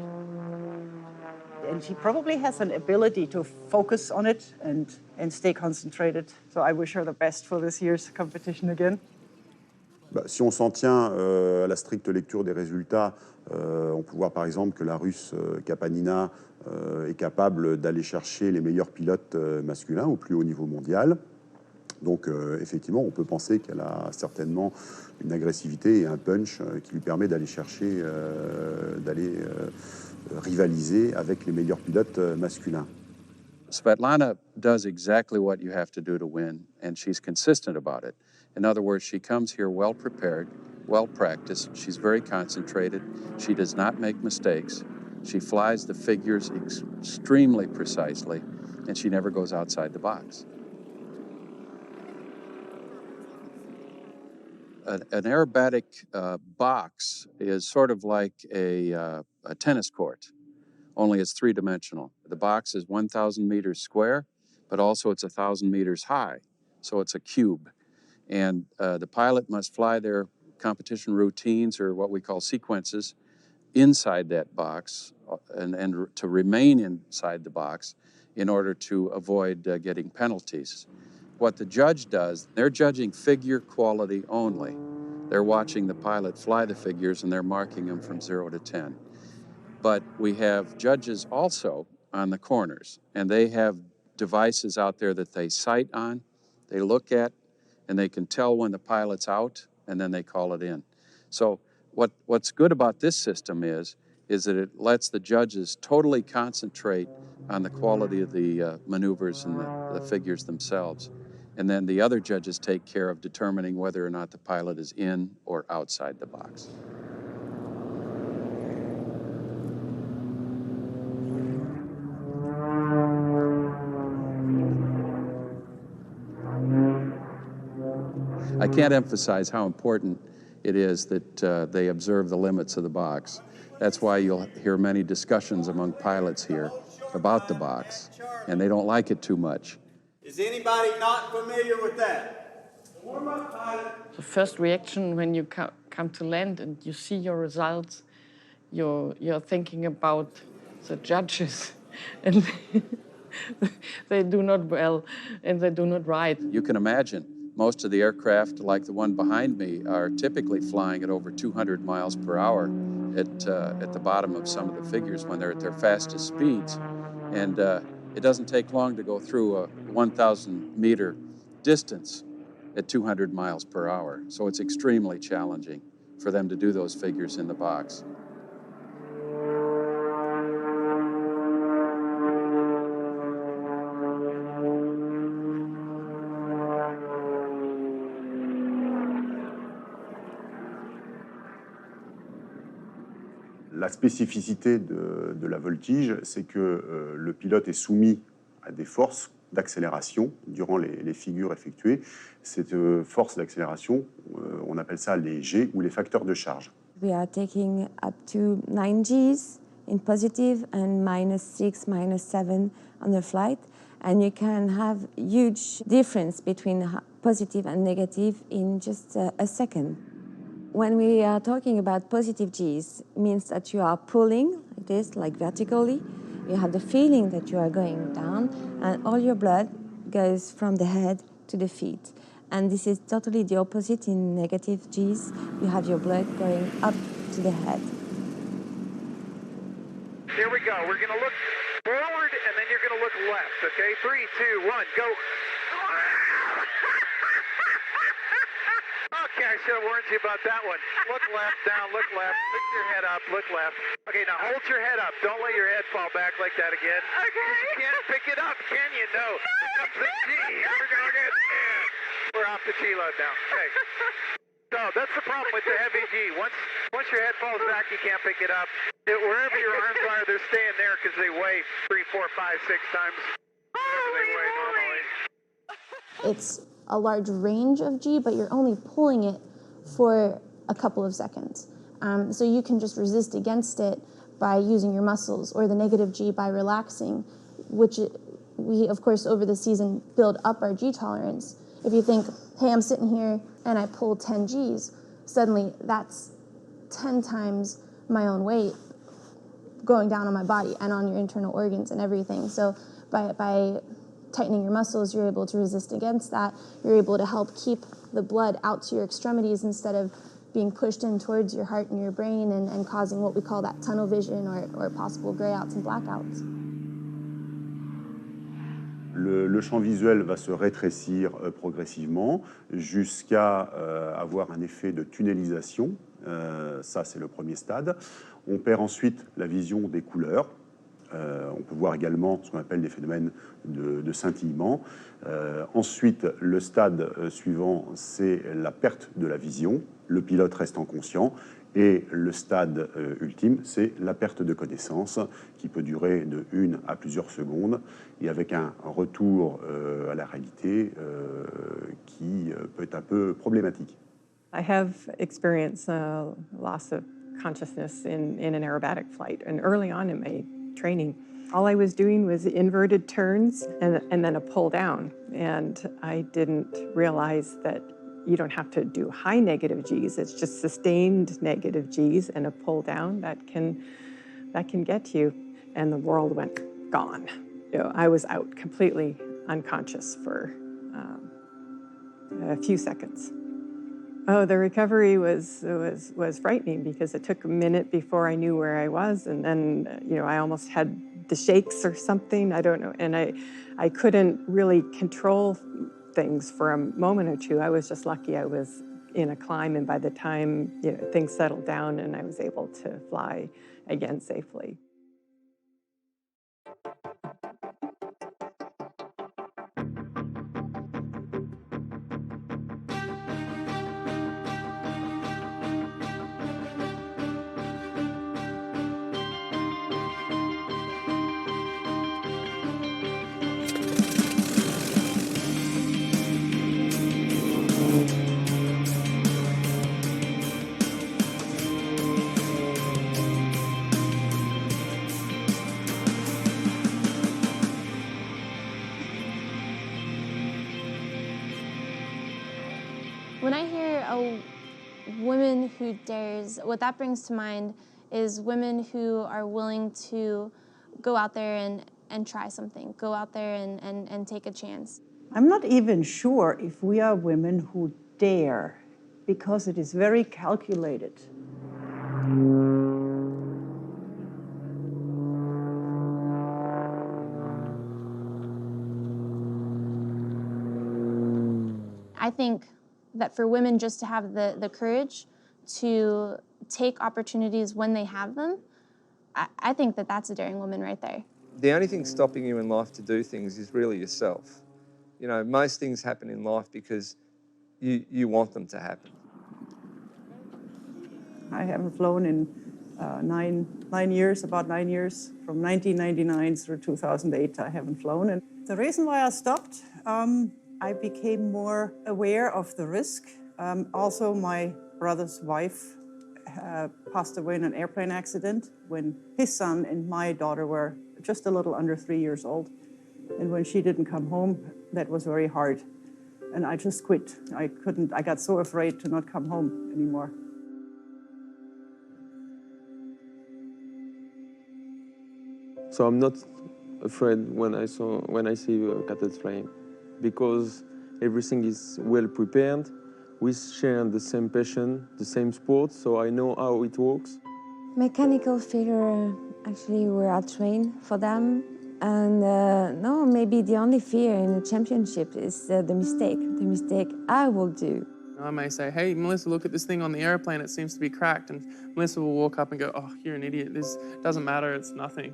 [SPEAKER 3] And she probably has an ability to focus on it and stay concentrated. So I wish her the best for this year's competition again.
[SPEAKER 4] Si on s'en tient à la stricte lecture des résultats, on peut voir par exemple que la Russe Kapanina est capable d'aller chercher les meilleurs pilotes masculins au plus haut niveau mondial. Donc effectivement, on peut penser qu'elle a certainement une agressivité et un punch qui lui permet d'aller chercher, rivaliser avec les meilleurs pilotes masculins.
[SPEAKER 12] Svetlana does exactly what you have to do to win, and she's consistent about it. In other words, she comes here well prepared, well practiced. She's very concentrated. She does not make mistakes. She flies the figures extremely precisely, and she never goes outside the box. An aerobatic box is sort of like a tennis court, only it's 3-dimensional. The box is 1,000 meters square, but also it's 1,000 meters high, so it's a cube. And the pilot must fly their competition routines, or what we call sequences, inside that box and to remain inside the box in order to avoid getting penalties. what the judge does, they're judging figure quality only. They're watching the pilot fly the figures and they're marking them from 0 to 10. But we have judges also on the corners, and they have devices out there that they sight on, they look at, and they can tell when the pilot's out, and then they call it in. So what's good about this system is that it lets the judges totally concentrate on the quality of the maneuvers and the figures themselves. And then the other judges take care of determining whether or not the pilot is in or outside the box. I can't emphasize how important it is that they observe the limits of the box. That's why you'll hear many discussions among pilots here about the box, and they don't like it too much.
[SPEAKER 7] Is anybody not familiar with that? The warm-up pilot.
[SPEAKER 10] The first reaction when you come to land and you see your results, you're thinking about the judges, and they do not well, and they do not right.
[SPEAKER 12] You can imagine most of the aircraft, like the one behind me, are typically flying at over 200 miles per hour at the bottom of some of the figures when they're at their fastest speeds. And it doesn't take long to go through a 1,000-meter distance at 200 miles per hour. So it's extremely challenging for them to do those figures in the box.
[SPEAKER 4] La spécificité de la voltige, c'est que le pilote est soumis à des forces d'accélération durant les figures effectuées. Cette force d'accélération, on appelle ça les G ou les facteurs de charge.
[SPEAKER 13] We are taking up to 9 Gs in positive and -6, -7 on the flight. And you can have huge difference between positive and negative in just a second. When we are talking about positive Gs, it means that you are pulling like this, like vertically. You have the feeling that you are going down, and all your blood goes from the head to the feet. And this is totally the opposite in negative Gs. You have your blood going up to the head.
[SPEAKER 17] Here we go. We're going to look forward, and then you're going to look left, okay? 3, 2, 1, go. Okay, I should have warned you about that one. Look left, down, look left, pick your head up, look left. Okay, now hold your head up. Don't let your head fall back like that again. Okay. You can't pick it up, can you? No. Here comes the G. Here we go again. Yeah. We're off the G load now. Okay. So that's the problem with the heavy G. Once your head falls back, you can't pick it up. Wherever your arms are, they're staying there because they weigh 3, 4, 5, 6 times whatever they weigh normally.
[SPEAKER 14] It's a large range of G, but you're only pulling it for a couple of seconds. So you can just resist against it by using your muscles, or the negative G by relaxing, which we, of course, over the season build up our G tolerance. If you think, hey, I'm sitting here and I pull 10 Gs, suddenly that's 10 times my own weight going down on my body and on your internal organs and everything. So by tightening your muscles, you're able to resist against that. You're able to help keep the blood out to your extremities instead of being pushed in towards your heart and your brain and causing what we call that tunnel vision or possible grayouts and blackouts.
[SPEAKER 4] Le champ visuel va se rétrécir progressivement jusqu'à avoir un effet de tunnelisation. Ça, c'est le premier stade. On perd ensuite la vision des couleurs. On peut voir également ce qu'on appelle des phénomènes de scintillement. Ensuite, le stade suivant, c'est la perte de la vision. Le pilote reste inconscient. Et le stade ultime, c'est la perte de connaissance qui peut durer de 1 à plusieurs secondes et avec un retour à la réalité qui peut être un peu problématique.
[SPEAKER 20] I have experienced loss of consciousness in an aerobatic flight, and early on in my training, all I was doing was inverted turns and then a pull down, and I didn't realize that you don't have to do high negative Gs. It's just sustained negative Gs and a pull down that can get you. And the world went gone. You know, I was out, completely unconscious for a few seconds. Oh, the recovery was frightening because it took a minute before I knew where I was, and then I almost had the shakes or something. I don't know, and I couldn't really control things for a moment or two. I was just lucky I was in a climb, and by the time things settled down and I was able to fly again safely.
[SPEAKER 14] When I hear a woman who dares, what that brings to mind is women who are willing to go out there and try something, go out there and take a chance.
[SPEAKER 3] I'm not even sure if we are women who dare, because it is very calculated.
[SPEAKER 14] I think that for women just to have the courage to take opportunities when they have them, I think that that's a daring woman right there.
[SPEAKER 15] The only thing stopping you in life to do things is really yourself. Most things happen in life because you want them to happen.
[SPEAKER 3] I haven't flown in 9 years, about 9 years. From 1999 through 2008, I haven't flown. And the reason why I stopped, I became more aware of the risk. Also, my brother's wife passed away in an airplane accident when his son and my daughter were just a little under 3 years old. And when she didn't come home, that was very hard. And I just quit. I got so afraid to not come home anymore.
[SPEAKER 2] So I'm not afraid when I see cadettes flying, because everything is well prepared. We share the same passion, the same sport, so I know how it works.
[SPEAKER 13] Mechanical failure, actually, we are trained for them. And no, maybe the only fear in a championship is the mistake I will do.
[SPEAKER 2] I may say, hey, Melissa, look at this thing on the airplane, it seems to be cracked. And Melissa will walk up and go, oh, you're an idiot, this doesn't matter, it's nothing,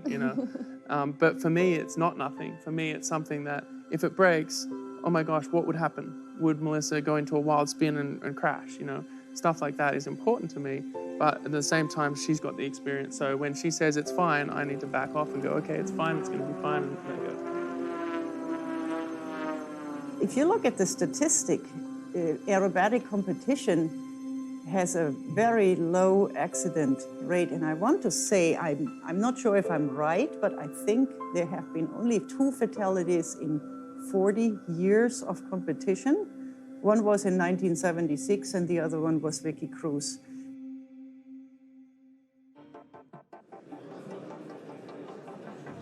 [SPEAKER 2] But for me, it's not nothing. For me, it's something that if it breaks, oh my gosh, what would happen? Would Melissa go into a wild spin and crash, Stuff like that is important to me, but at the same time, she's got the experience. So when she says it's fine, I need to back off and go, okay, it's fine, it's gonna be fine, and let go.
[SPEAKER 3] If you look at the statistic, aerobatic competition has a very low accident rate. And I want to say, I'm not sure if I'm right, but I think there have been only 2 fatalities in 40 years of competition. One was in 1976, and the other one was Vicky Cruz.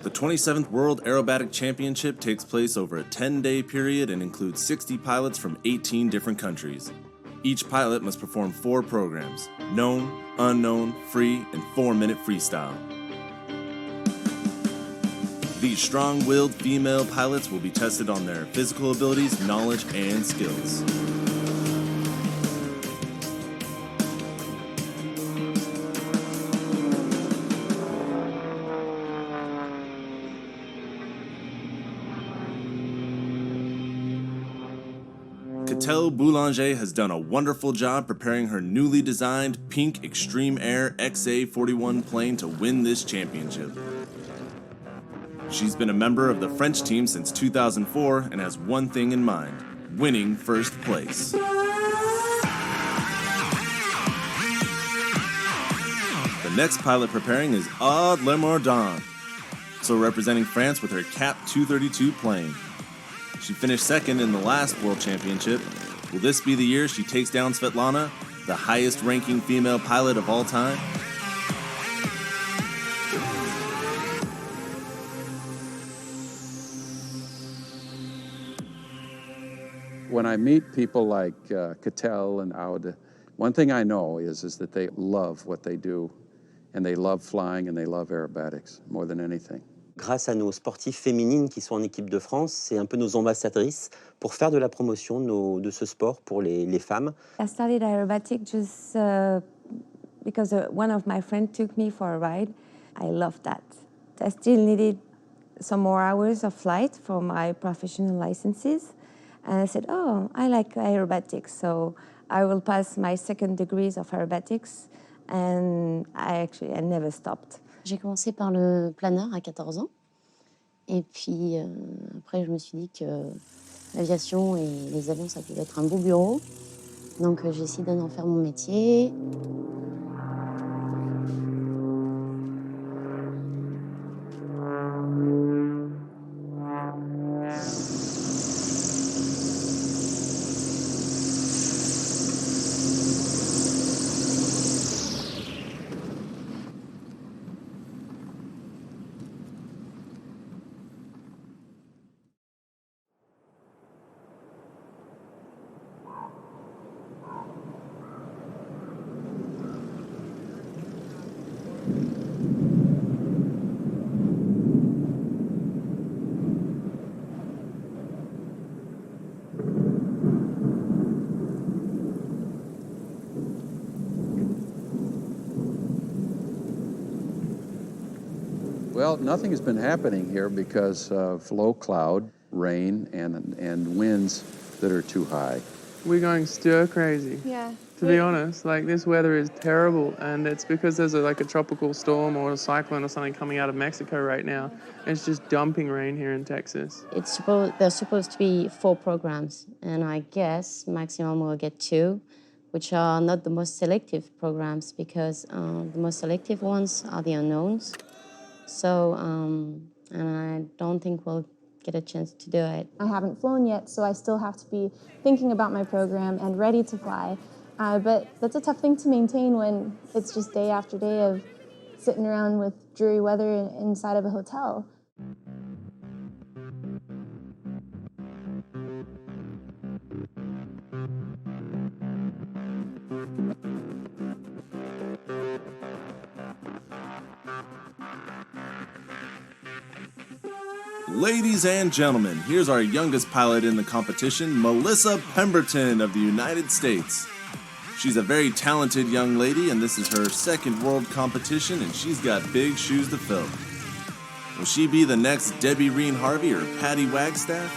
[SPEAKER 21] The 27th World Aerobatic Championship takes place over a 10-day period and includes 60 pilots from 18 different countries. Each pilot must perform 4 programs: known, unknown, free, and 4-minute freestyle. These strong-willed female pilots will be tested on their physical abilities, knowledge, and skills. Catel Boulanger has done a wonderful job preparing her newly designed pink Extreme Air XA-41 plane to win this championship. She's been a member of the French team since 2004 and has one thing in mind: winning first place. The next pilot preparing is Aude Lemordin, also representing France with her Cap 232 plane. She finished second in the last World Championship. Will this be the year she takes down Svetlana, the highest-ranking female pilot of all time?
[SPEAKER 12] when I meet people like Cattell and Aude, one thing I know is that they love what they do, and they love flying and they love aerobatics more than anything.
[SPEAKER 6] Grâce à nos sportives féminines qui sont en équipe de France, c'est un peu nos ambassadrices pour faire de la promotion de ce sport pour les femmes.
[SPEAKER 13] I studied aerobatic just because one of my friends took me for a ride. I loved that. I still needed some more hours of flight for my professional licenses. And I said, oh, I like aerobatics, so I will pass my second degrees of aerobatics. And I never stopped.
[SPEAKER 19] J'ai commencé par le planeur à 14 ans. Et puis après, je me suis dit que l'aviation et les avions, ça pouvait être un beau bureau. Donc j'ai décidé d'en faire mon métier.
[SPEAKER 12] Well, nothing has been happening here because of low cloud, rain, and winds that are too high.
[SPEAKER 2] We're going stir crazy.
[SPEAKER 14] Yeah.
[SPEAKER 2] To be honest, like this weather is terrible, and it's because there's a tropical storm or a cyclone or something coming out of Mexico right now. It's just dumping rain here in Texas.
[SPEAKER 19] There's supposed to be 4 programs, and I guess maximum will get 2, which are not the most selective programs because the most selective ones are the unknowns. So, and I don't think we'll get a chance to do it.
[SPEAKER 14] I haven't flown yet, so I still have to be thinking about my program and ready to fly. But that's a tough thing to maintain when it's just day after day of sitting around with dreary weather inside of a hotel.
[SPEAKER 21] Ladies and gentlemen, here's our youngest pilot in the competition, Melissa Pemberton of the United States. She's a very talented young lady, and this is her second world competition, and she's got big shoes to fill. Will she be the next Debbie Reen Harvey or Patty Wagstaff?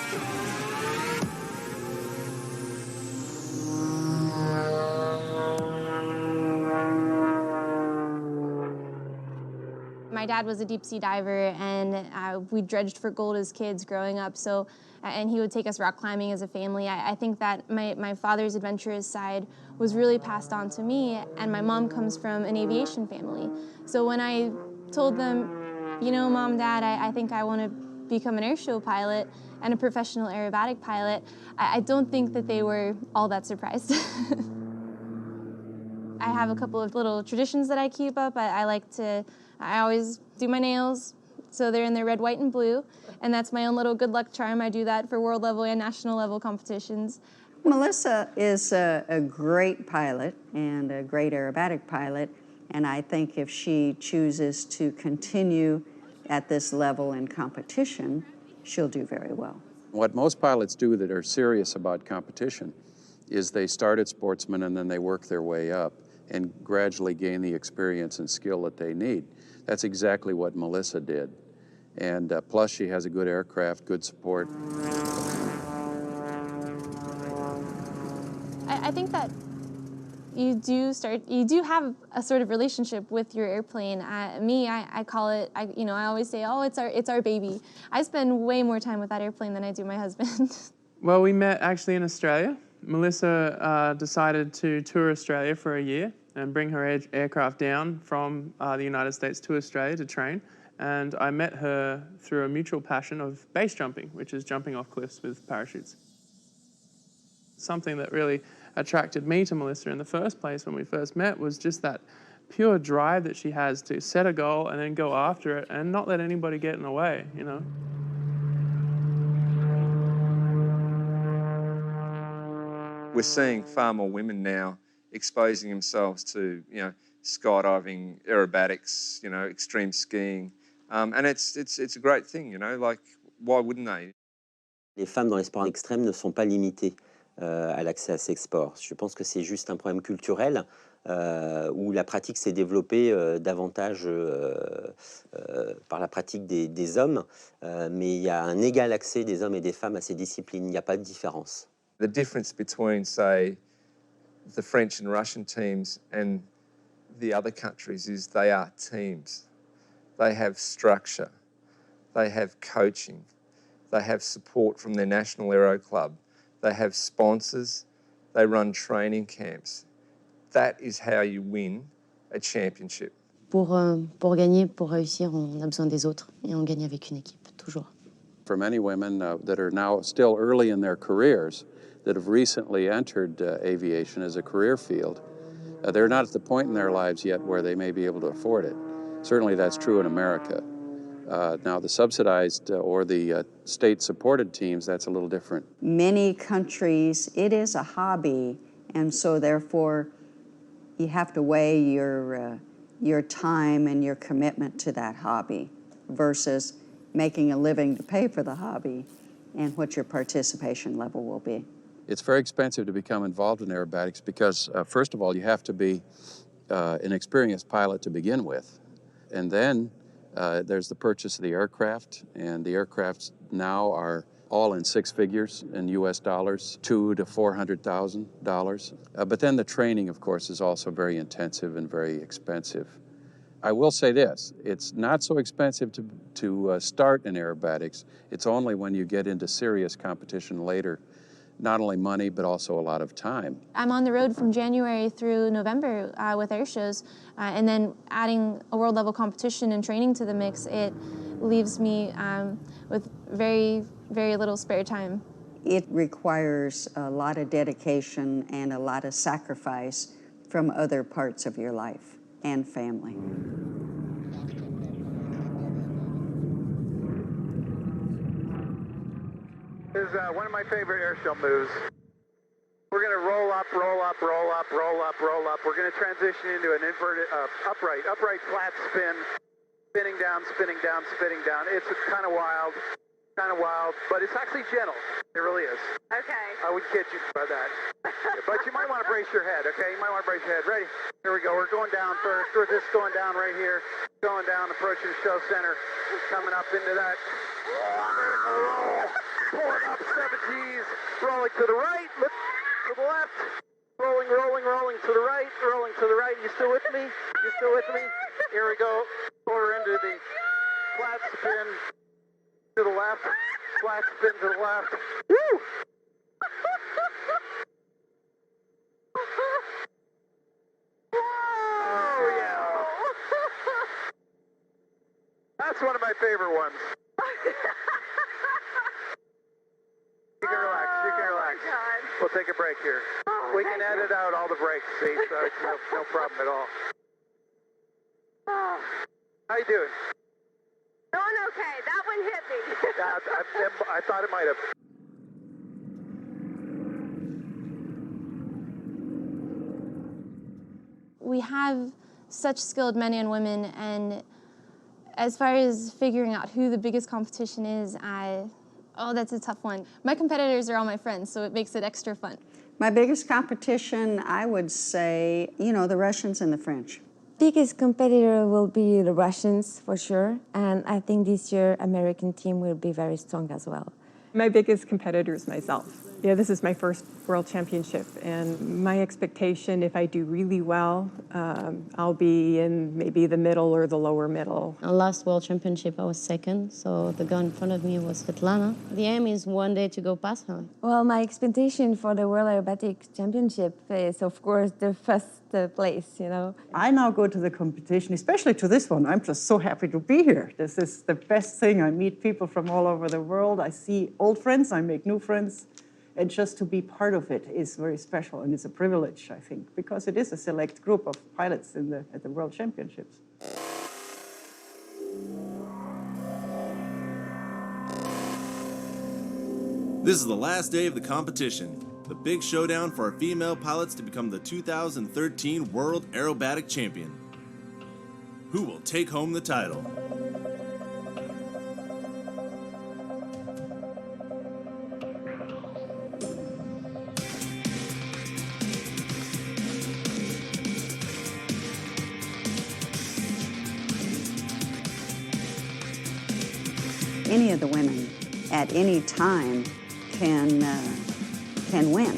[SPEAKER 14] My dad was a deep sea diver, and we dredged for gold as kids growing up. So, and he would take us rock climbing as a family. I think that my father's adventurous side was really passed on to me, and my mom comes from an aviation family. So when I told them, you know, Mom, Dad, I think I want to become an airshow pilot and a professional aerobatic pilot, I don't think that they were all that surprised. I have a couple of little traditions that I keep up. I always do my nails, so they're in their red, white, and blue, and that's my own little good luck charm. I do that for world level and national level competitions.
[SPEAKER 11] Melissa is a great pilot and a great aerobatic pilot, and I think if she chooses to continue at this level in competition, she'll do very well.
[SPEAKER 12] What most pilots do that are serious about competition is they start at sportsman and then they work their way up and gradually gain the experience and skill that they need. That's exactly what Melissa did. And plus she has a good aircraft, good support.
[SPEAKER 14] I think that you do have a sort of relationship with your airplane. I call it, I always say, oh, it's our baby. I spend way more time with that airplane than I do my husband.
[SPEAKER 2] Well, we met actually in Australia. Melissa decided to tour Australia for a year and bring her aircraft down from the United States to Australia to train. And I met her through a mutual passion of base jumping, which is jumping off cliffs with parachutes. Something that really attracted me to Melissa in the first place when we first met was just that pure drive that she has to set a goal and then go after it and not let anybody get in the way, you know.
[SPEAKER 15] we're seeing far more women now exposing themselves to, skydiving, aerobatics, extreme skiing. And it's a great thing, like, why wouldn't they?
[SPEAKER 6] Les femmes dans les sports extrêmes ne sont pas limitées à l'accès à ces sports. Je pense que c'est juste un problème culturel où la pratique s'est développée davantage par la pratique des hommes, mais il y a un égal accès des hommes et des femmes à ces disciplines. Il n'y a pas de différence.
[SPEAKER 15] The difference between, say, the French and Russian teams and the other countries is they are teams. They have structure. They have coaching. They have support from their national aero club. They have sponsors. They run training camps. That is how you win a championship.
[SPEAKER 19] Pour gagner, pour réussir, on a besoin des autres et on gagne avec une équipe, toujours.
[SPEAKER 12] For many women that are now still early in their careers, that have recently entered aviation as a career field, they're not at the point in their lives yet where they may be able to afford it. Certainly that's true in America. Now the subsidized or the state-supported teams, that's a little different.
[SPEAKER 11] Many countries, it is a hobby, and so therefore you have to weigh your time and your commitment to that hobby versus making a living to pay for the hobby and what your participation level will be.
[SPEAKER 12] It's very expensive to become involved in aerobatics because, first of all, you have to be an experienced pilot to begin with. And then there's the purchase of the aircraft, and the aircrafts now are all in six figures in US dollars, $200,000 to $400,000. But then the training, of course, is also very intensive and very expensive. I will say this, it's not so expensive to start in aerobatics. It's only when you get into serious competition later, not only money, but also a lot of time.
[SPEAKER 14] I'm on the road from January through November with air shows, and then adding a world level competition and training to the mix, it leaves me with very, very little spare time.
[SPEAKER 11] It requires a lot of dedication and a lot of sacrifice from other parts of your life and family.
[SPEAKER 17] This is one of my favorite air show moves. We're going to roll up, roll up, roll up, roll up, roll up. We're going to transition into an inverted, upright flat spin, spinning down, spinning down, spinning down. It's kind of wild, but it's actually gentle. It really is.
[SPEAKER 18] Okay.
[SPEAKER 17] I would kid you by that. But you might want to brace your head, okay? You might want to brace your head. Ready? Here we go. We're going down first. We're just going down right here. Going down, approaching the show center. Coming up into that. Pulling up 7 Gs. Rolling to the right. Look to the left. Rolling, rolling, rolling to the right. Rolling to the right. You still with me? You still with me? Here we go. Quarter into the flat spin to the left. Flat spin to the left. Woo! Oh, yeah. That's one of my favorite ones. You can relax. You can relax. We'll take a break here. We can edit out all the breaks, see? So it's no problem at all. How you doing?
[SPEAKER 18] Doing okay. That one hit me.
[SPEAKER 17] I thought it might have.
[SPEAKER 14] We have such skilled men and women, and as far as figuring out who the biggest competition is, that's a tough one. My competitors are all my friends, so it makes it extra fun.
[SPEAKER 11] My biggest competition, I would say, the Russians and the French.
[SPEAKER 13] Biggest competitor will be the Russians for sure, and I think this year American team will be very strong as well.
[SPEAKER 20] My biggest competitor is myself. Yeah, this is my first World Championship, and my expectation, if I do really well, I'll be in maybe the middle or the lower middle.
[SPEAKER 19] Our last World Championship, I was second, so the girl in front of me was Svetlana. The aim is one day to go past her.
[SPEAKER 13] Well, my expectation for the World Aerobatics Championship is, of course, the first place,
[SPEAKER 3] I now go to the competition, especially to this one. I'm just so happy to be here. This is the best thing. I meet people from all over the world. I see old friends, I make new friends. And just to be part of it is very special, and it's a privilege, I think, because it is a select group of pilots at the World Championships.
[SPEAKER 21] This is the last day of the competition. the big showdown for our female pilots to become the 2013 World Aerobatic Champion. Who will take home the title?
[SPEAKER 11] Any of the women at any time can win.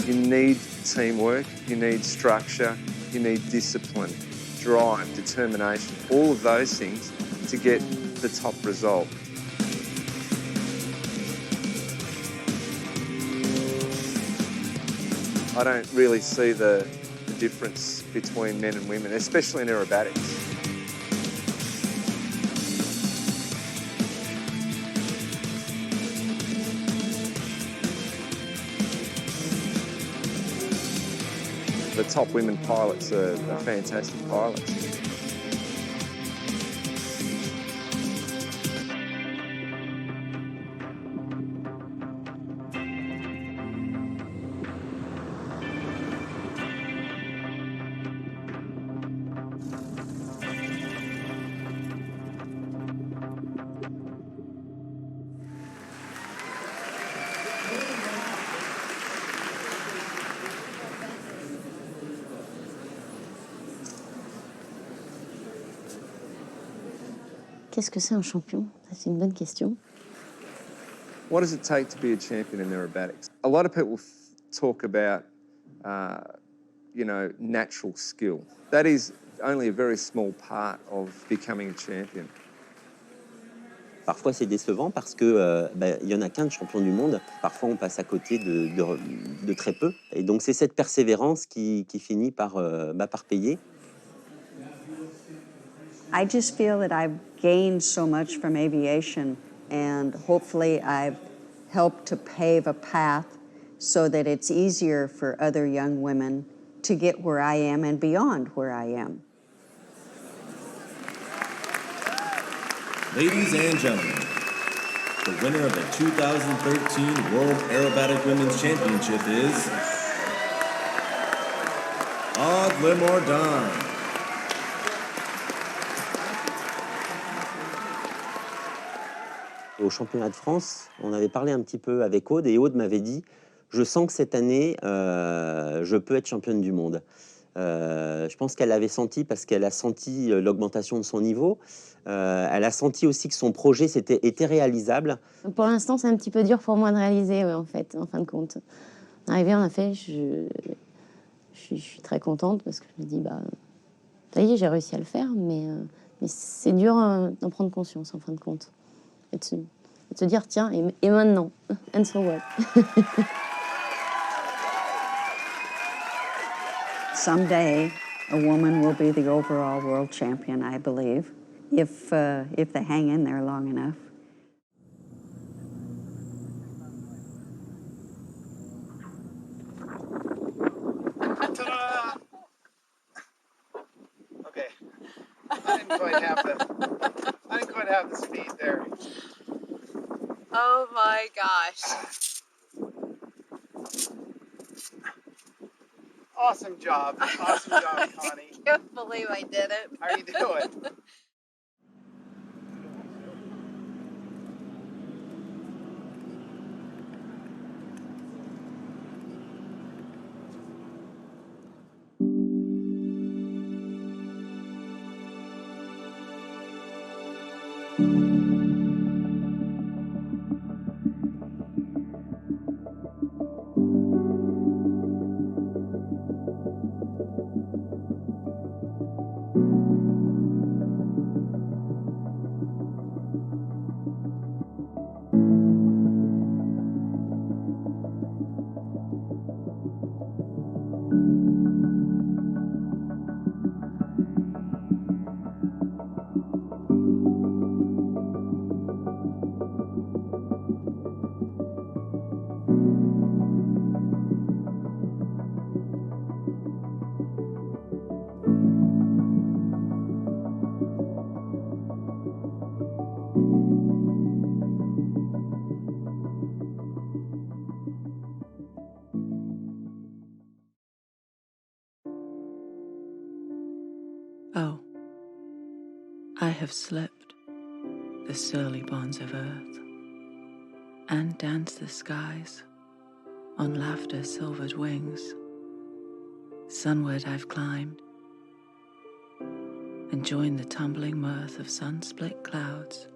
[SPEAKER 15] You need teamwork, you need structure, you need discipline, drive, determination, all of those things to get the top result. I don't really see the difference between men and women, especially in aerobatics. The top women pilots are fantastic pilots.
[SPEAKER 19] Qu'est-ce que c'est un champion? C'est une bonne question.
[SPEAKER 15] What does it take to be a champion in aerobatics? A lot of people talk about, natural skill. That is only a very small part of becoming a champion.
[SPEAKER 6] Parfois, c'est décevant parce que il y en a qu'un de champion du monde. Parfois, on passe à côté de très peu. Et donc, c'est cette persévérance qui finit par payer.
[SPEAKER 11] I just feel that I've gained so much from aviation, and hopefully I've helped to pave a path so that it's easier for other young women to get where I am and beyond where I am.
[SPEAKER 21] Ladies and gentlemen, the winner of the 2013 World Aerobatic Women's Championship is Aude Limordon.
[SPEAKER 6] Au championnat de France, on avait parlé un petit peu avec Aude et Aude m'avait dit « Je sens que cette année, je peux être championne du monde ». Je pense qu'elle l'avait senti parce qu'elle a senti l'augmentation de son niveau. Elle a senti aussi que son projet était réalisable.
[SPEAKER 19] Pour l'instant, c'est un petit peu dur pour moi de réaliser, en fin de compte. Arrivé, en effet, je suis très contente parce que je me dis, ça y est, j'ai réussi à le faire, mais c'est dur d'en prendre conscience, en fin de compte. Et de se dire, tiens, et maintenant? And so what?
[SPEAKER 11] Someday, a woman will be the overall world champion, I believe, if they hang in there long enough.
[SPEAKER 5] Ta-da! Okay, I didn't quite have the speed there.
[SPEAKER 8] Oh my gosh.
[SPEAKER 5] Awesome job, Connie.
[SPEAKER 8] I can't believe I did it.
[SPEAKER 5] How are you doing?
[SPEAKER 1] have slipped the surly bonds of earth and danced the skies on laughter's silvered wings. Sunward I've climbed and joined the tumbling mirth of sun-split clouds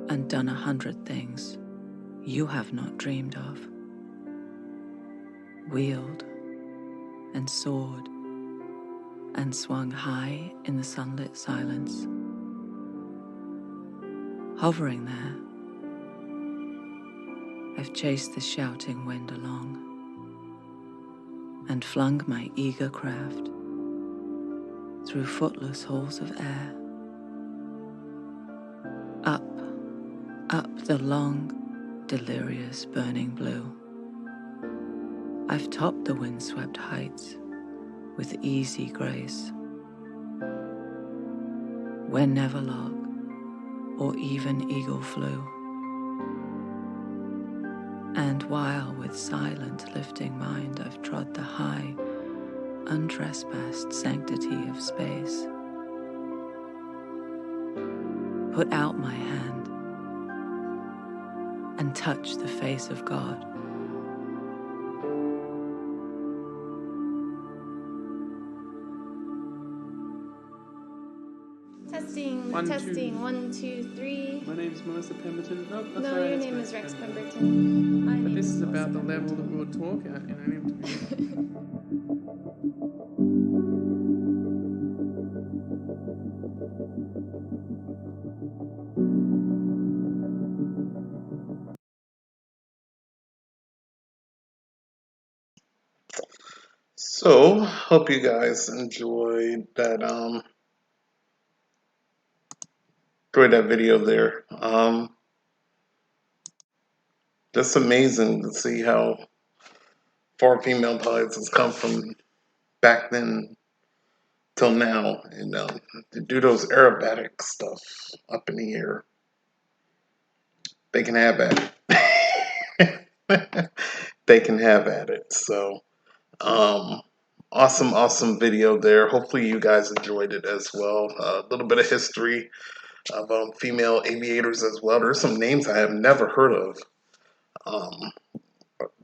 [SPEAKER 1] and done 100 things you have not dreamed of. Wheeled and soared and swung high in the sunlit silence. Hovering there, I've chased the shouting wind along and flung my eager craft through footless halls of air. Up, up the long, delirious burning blue. I've topped the windswept heights with easy grace, where never lark or even eagle flew. And while with silent lifting mind I've trod the high, untrespassed sanctity of space, put out my hand and touch the face of God.
[SPEAKER 14] Testing,
[SPEAKER 2] One, two.
[SPEAKER 14] testing, 1, 2, 3.
[SPEAKER 2] My name's Melissa Pemberton. Oh, that's
[SPEAKER 14] No,
[SPEAKER 2] all right,
[SPEAKER 14] your
[SPEAKER 2] it's
[SPEAKER 14] name
[SPEAKER 2] Rex
[SPEAKER 14] is Rex
[SPEAKER 2] Pemberton.
[SPEAKER 14] Pemberton. My
[SPEAKER 2] But
[SPEAKER 14] name
[SPEAKER 2] this
[SPEAKER 14] is
[SPEAKER 2] is about the
[SPEAKER 14] Melissa
[SPEAKER 2] level that we would talk at in an interview.
[SPEAKER 9] So, hope you guys enjoyed that video there. Just amazing to see how far female pilots has come from back then till now, and to do those aerobatic stuff up in the air, they can have at it. They can have at it. So, awesome video there. Hopefully you guys enjoyed it as well. A little bit of history of female aviators as well. There's some names I have never heard of.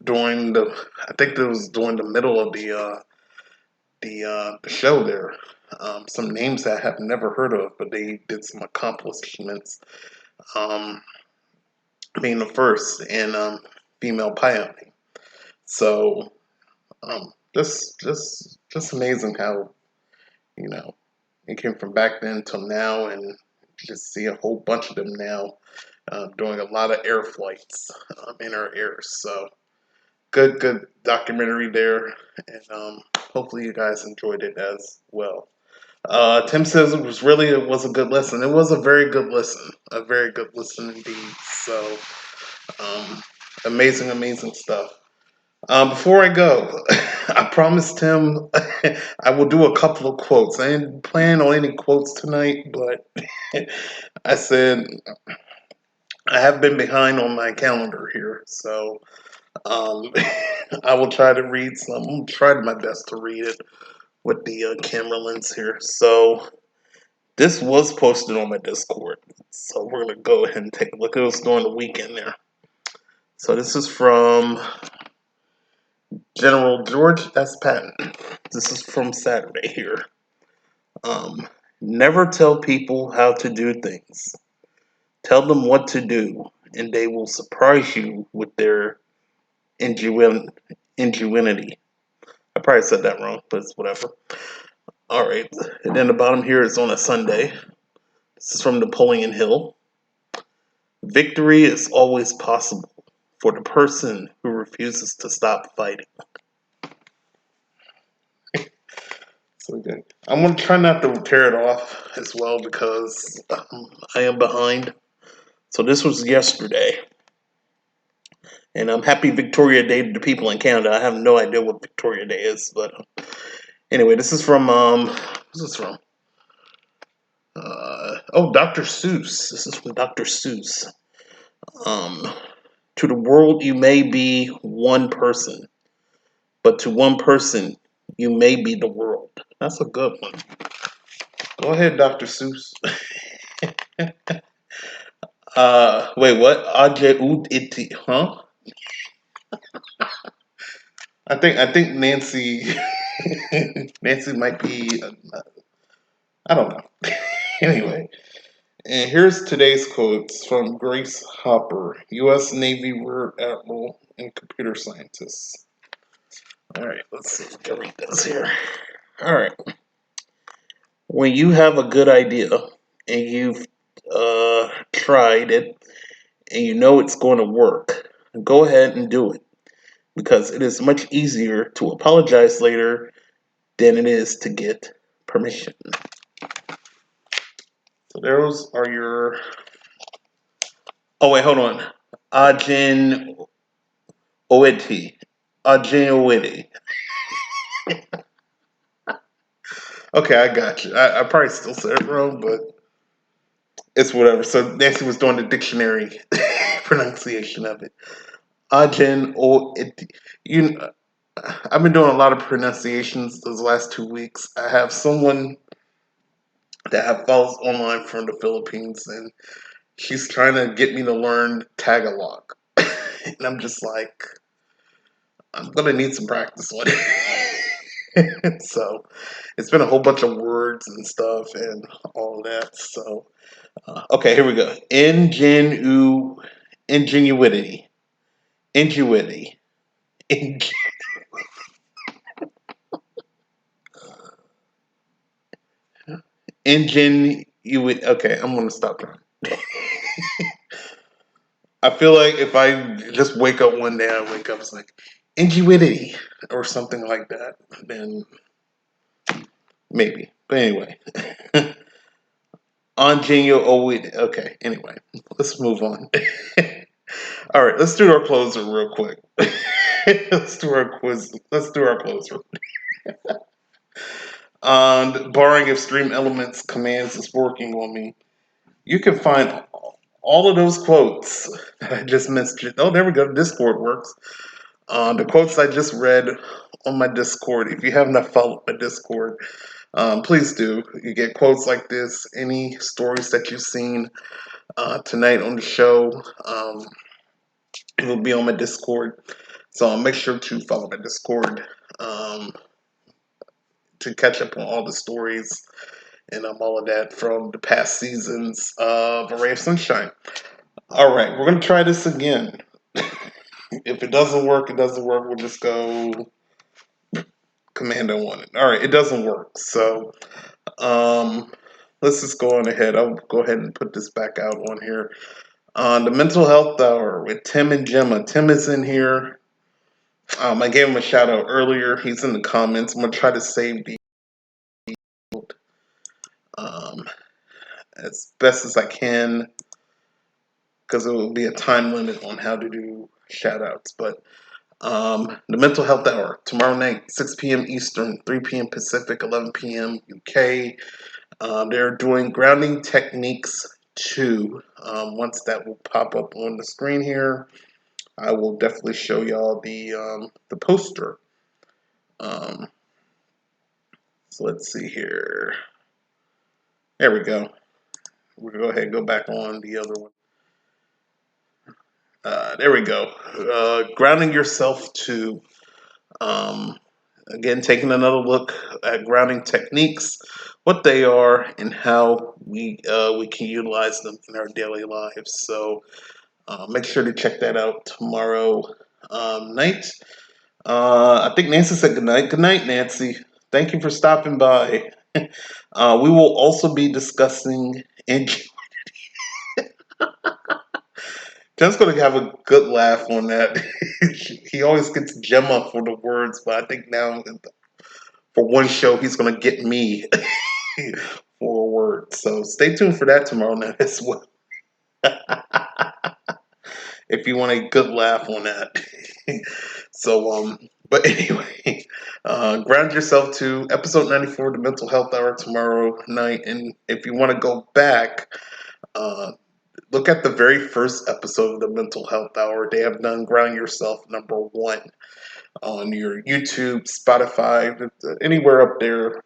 [SPEAKER 9] During the, I think it was during the middle of the show there. Some names that I have never heard of, but they did some accomplishments. Being the first in female piloting. So just amazing how, you know, it came from back then till now, and you just see a whole bunch of them now doing a lot of air flights in our airs. So good documentary there, and hopefully you guys enjoyed it as well. Tim says it was a good listen. It was a very good listen, indeed. So amazing stuff. Before I go, I promised him I will do a couple of quotes. I didn't plan on any quotes tonight, but I said I have been behind on my calendar here, so I will try to read some. I'll try my best to read it with the camera lens here. So this was posted on my Discord, so we're gonna go ahead and take a look. It was during the weekend there. So this is from General George S. Patton. This is from Saturday here. Never tell people how to do things. Tell them what to do, and they will surprise you with their ingenuity. I probably said that wrong, but it's whatever. All right, and then the bottom here is on a Sunday. This is from Napoleon Hill. Victory is always possible for the person who refuses to stop fighting. So good. I'm going to try not to tear it off as well because I am behind. So this was yesterday. And happy Victoria Day to the people in Canada. I have no idea what Victoria Day is, but anyway, this is from what's this from? Dr. Seuss. This is from Dr. Seuss. To the world you may be one person, but to one person you may be the world. That's a good one. Go ahead, Dr. Seuss. Wait, what? Ajay ud iti, huh? I think Nancy Nancy might be I don't know. Anyway, and here's today's quotes from Grace Hopper, U.S. Navy Rear Admiral and computer scientist. All right, let's see what Kelly does here. All right. When you have a good idea and you've tried it and you know it's going to work, go ahead and do it because it is much easier to apologize later than it is to get permission. So those are your. Oh wait, hold on. Ajin Owiti. Ajin Owiti. Okay, I got you. I probably still said it wrong, but it's whatever. So Nancy was doing the dictionary pronunciation of it. Ajin Owiti. I've been doing a lot of pronunciations those last 2 weeks. I have someone that have follows online from the Philippines, and she's trying to get me to learn Tagalog. And I'm just like, I'm gonna need some practice on it. So it's been a whole bunch of words and stuff and all that. So okay, here we go. Ingenuity. Ingenuity. Ingenuity. Okay, I'm gonna stop trying. I feel like if I just wake up one day, I wake up, it's like ingenuity or something like that, then maybe. But anyway, ingenuity. Okay. Anyway, let's move on. All right, let's do our closer real quick. Let's do our quiz. Let's do our closer. Barring extreme elements, commands is working on me. You can find all of those quotes that I just mentioned. Oh, there we go. Discord works. The quotes I just read on my Discord. If you have not followed my Discord, please do. You get quotes like this, any stories that you've seen tonight on the show. It will be on my Discord. So make sure to follow my Discord to catch up on all the stories and all of that from the past seasons of A Ray of Sunshine. All right, we're going to try this again. If it doesn't work, it doesn't work. We'll just go Commando on it. All right, it doesn't work. So let's just go on ahead. I'll go ahead and put this back out on here. The Mental Health Hour with Tim and Gemma. Tim is in here. I gave him a shout out earlier. He's in the comments. I'm going to try to save the as best as I can because it will be a time limit on how to do shout outs. But the Mental Health Hour tomorrow night, 6 p.m. Eastern, 3 p.m. Pacific, 11 p.m. UK. They're doing grounding techniques 2. Once that will pop up on the screen here, I will definitely show y'all the poster. So let's see here. There we go. We'll go ahead and go back on the other one. There we go. Grounding yourself 2. Again, taking another look at grounding techniques, what they are, and how we can utilize them in our daily lives. So make sure to check that out tomorrow night. I think Nancy said good night. Good night, Nancy. Thank you for stopping by. We will also be discussing Jen's going to have a good laugh on that. He always gets Gemma for the words, but I think now for one show he's going to get me for a word. So stay tuned for that tomorrow night as well. If you want a good laugh on that. So, but anyway, ground yourself to episode 94, the Mental Health Hour tomorrow night. And if you want to go back, look at the very first episode of the Mental Health Hour. They have done Ground Yourself number 1 on your YouTube, Spotify, anywhere up there.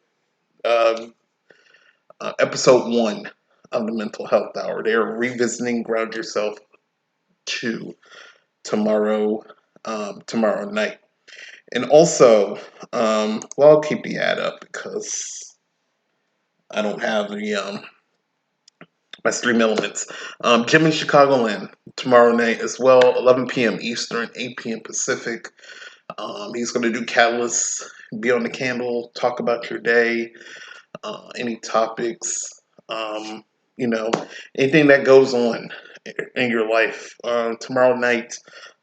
[SPEAKER 9] episode 1 of the Mental Health Hour. They're revisiting Ground Yourself 2 tomorrow night. And also, I'll keep the ad up because I don't have the my Stream Elements. Jim in Chicagoland tomorrow night as well, 11 p.m. Eastern, 8 p.m. Pacific. He's going to do Catalyst, be on the candle, talk about your day, any topics, anything that goes on in your life. Tomorrow night,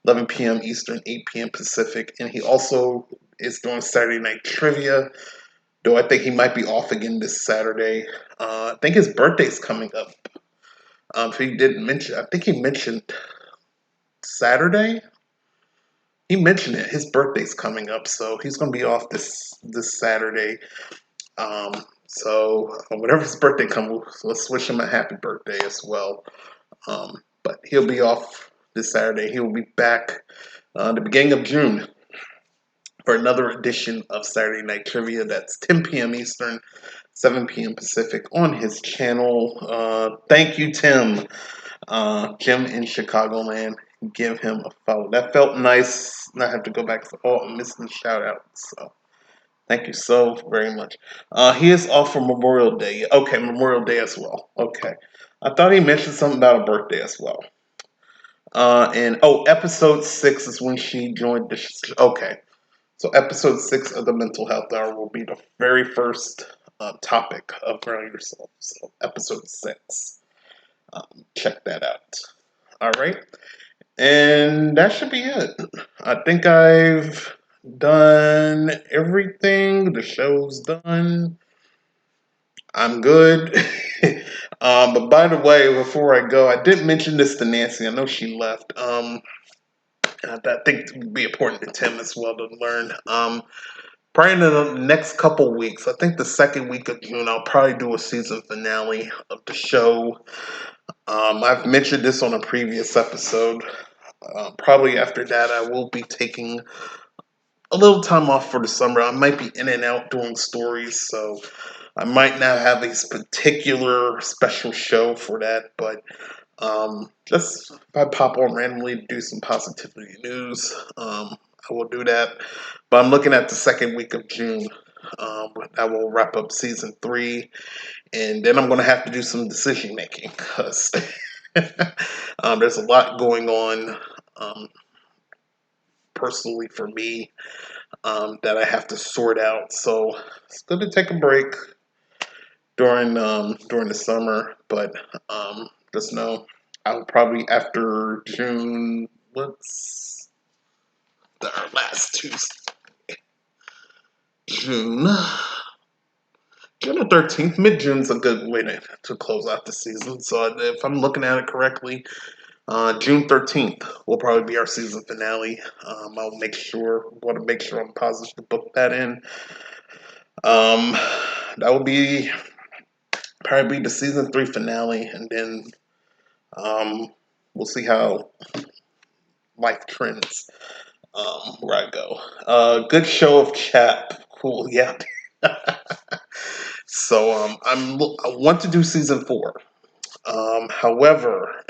[SPEAKER 9] 11 p.m. Eastern, 8 p.m. Pacific. And he also is doing Saturday Night Trivia, though I think he might be off again this Saturday. I think his birthday's coming up. If he didn't mention, I think he mentioned Saturday. He mentioned it. His birthday's coming up, so he's going to be off this Saturday. So whenever his birthday comes, let's wish him a happy birthday as well. But he'll be off this Saturday. He will be back the beginning of June for another edition of Saturday Night Trivia. That's 10 p.m. Eastern, 7 p.m. Pacific on his channel. Thank you, Tim. Jim in Chicagoland. Give him a follow. That felt nice. Not have to go back to all missing shout outs. So thank you so very much. He is off for Memorial Day. Okay, Memorial Day as well. Okay. I thought he mentioned something about a birthday as well. Episode 6 is when she joined the okay. So episode 6 of the Mental Health Hour will be the very first topic of Ground Yourself. So episode 6. Check that out. All right. And that should be it. I think I've done everything. The show's done. I'm good. But by the way, before I go, I did mention this to Nancy. I know she left. I think it would be important to Tim as well to learn. Probably in the next couple weeks, I think the second week of June, I'll probably do a season finale of the show. I've mentioned this on a previous episode. Probably after that, I will be taking a little time off for the summer. I might be in and out doing stories, so I might not have a particular special show for that, but just if I pop on randomly to do some positivity news, I will do that. But I'm looking at the second week of June. I will wrap up season 3, and then I'm going to have to do some decision making because there's a lot going on personally for me that I have to sort out. So it's good to take a break during the summer, but just know I'll probably after June. What's our last Tuesday? June the 13th. Mid-June's a good way to close out the season. So if I'm looking at it correctly, June 13th will probably be our season finale. I'll want to make sure I'm positive to book that in. That will be probably the season 3 finale, and then we'll see how life trends where I go. Good show of Chap. Cool, yeah. So I want to do season 4. However,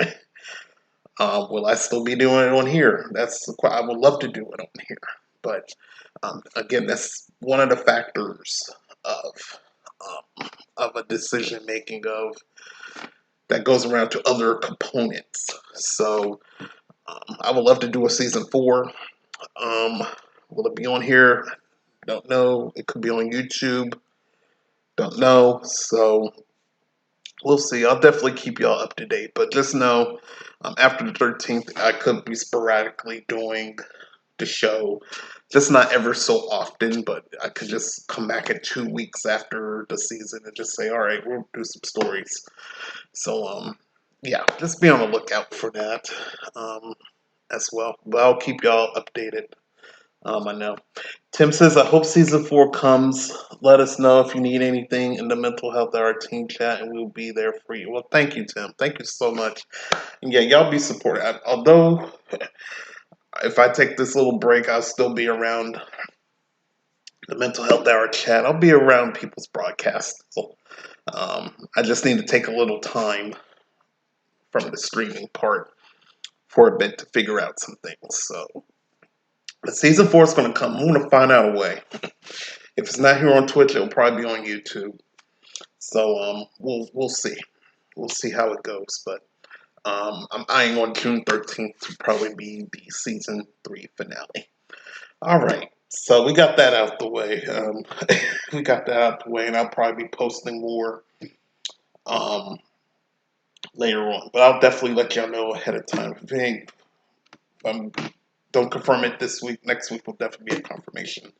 [SPEAKER 9] will I still be doing it on here? I would love to do it on here, but again, that's one of the factors of a decision making that goes around to other components. So I would love to do a season 4. Will it be on here? Don't know. It could be on YouTube. Don't know. So we'll see. I'll definitely keep y'all up to date. But just know, after the 13th, I could be sporadically doing the show. Just not ever so often, but I could just come back in 2 weeks after the season and just say, all right, we'll do some stories. So, yeah, just be on the lookout for that as well. But I'll keep y'all updated. I know. Tim says, I hope season 4 comes. Let us know if you need anything in the Mental Health Hour team chat, and we'll be there for you. Well, thank you, Tim. Thank you so much. And yeah, y'all be supportive. Although, if I take this little break, I'll still be around the Mental Health Hour chat. I'll be around people's broadcasts. So I just need to take a little time from the streaming part for a bit to figure out some things. So, but season 4 is going to come. I'm going to find out a way. If it's not here on Twitch, it'll probably be on YouTube. So we'll see. We'll see how it goes. But I'm eyeing on June 13th to probably be the season 3 finale. All right. So we got that out the way. We got that out the way, and I'll probably be posting more later on. But I'll definitely let y'all know ahead of time. If don't confirm it this week, next week will definitely be a confirmation.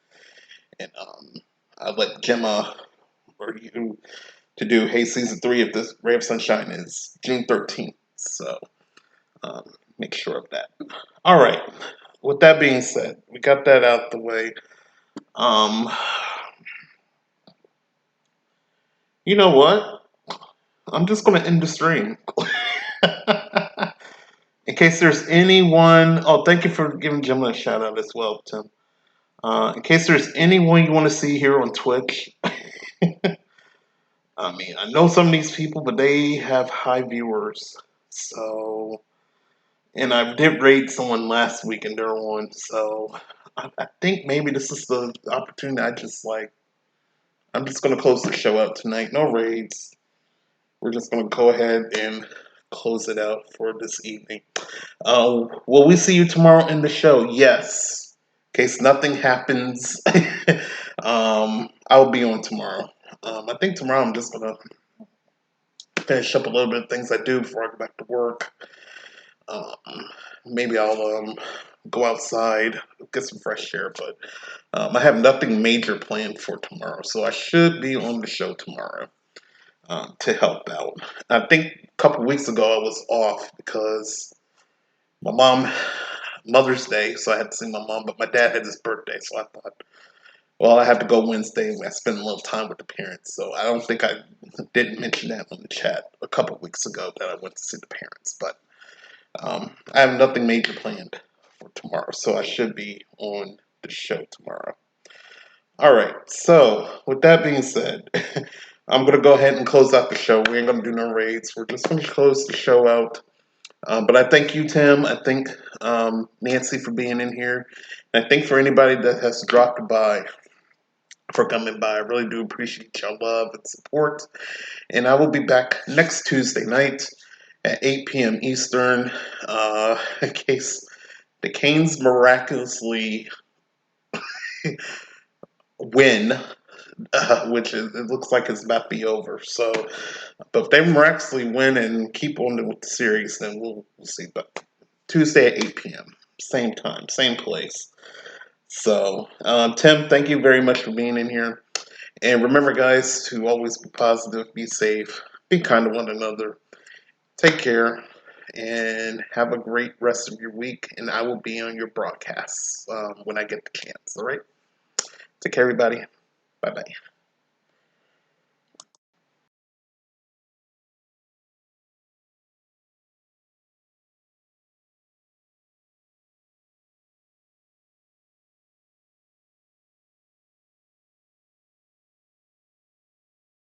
[SPEAKER 9] And I'll let Gemma or you to do, hey, season 3 of this Ray of Sunshine is June 13th. So make sure of that. All right. With that being said, we got that out the way. You know what? I'm just going to end the stream. In case there's anyone... Oh, thank you for giving Gemma a shout out as well, Tim. In case there's anyone you want to see here on Twitch... I mean, I know some of these people, but they have high viewers. So... And I did raid someone last week and they're on, so... I think maybe this is the opportunity I'm just going to close the show out tonight. No raids. We're just going to go ahead and close it out for this evening. Will we see you tomorrow in the show? Yes. In case nothing happens, I'll be on tomorrow. I think tomorrow I'm just going to finish up a little bit of things I do before I go back to work. Maybe I'll go outside, get some fresh air, but I have nothing major planned for tomorrow, so I should be on the show tomorrow to help out. I think a couple weeks ago I was off because my mom, Mother's Day, so I had to see my mom, but my dad had his birthday, so I thought, well, I have to go Wednesday. I spend a little time with the parents, so I don't think I didn't mention that on the chat a couple weeks ago that I went to see the parents, but I have nothing major planned for tomorrow, so I should be on the show tomorrow. All right, so with that being said, I'm going to go ahead and close out the show. We ain't going to do no raids. We're just going to close the show out. But I thank you, Tim. I thank Nancy for being in here. And I thank for anybody that has dropped by for coming by. I really do appreciate your love and support. And I will be back next Tuesday night at 8 p.m. Eastern, in case the Canes miraculously win, which it looks like it's about to be over. So, but if they miraculously win and keep on with the series, then we'll see. But Tuesday at 8 p.m., same time, same place. So, Tim, thank you very much for being in here. And remember, guys, to always be positive, be safe, be kind to one another. Take care and have a great rest of your week. And I will be on your broadcasts when I get the chance. All right? Take care, everybody. Bye-bye.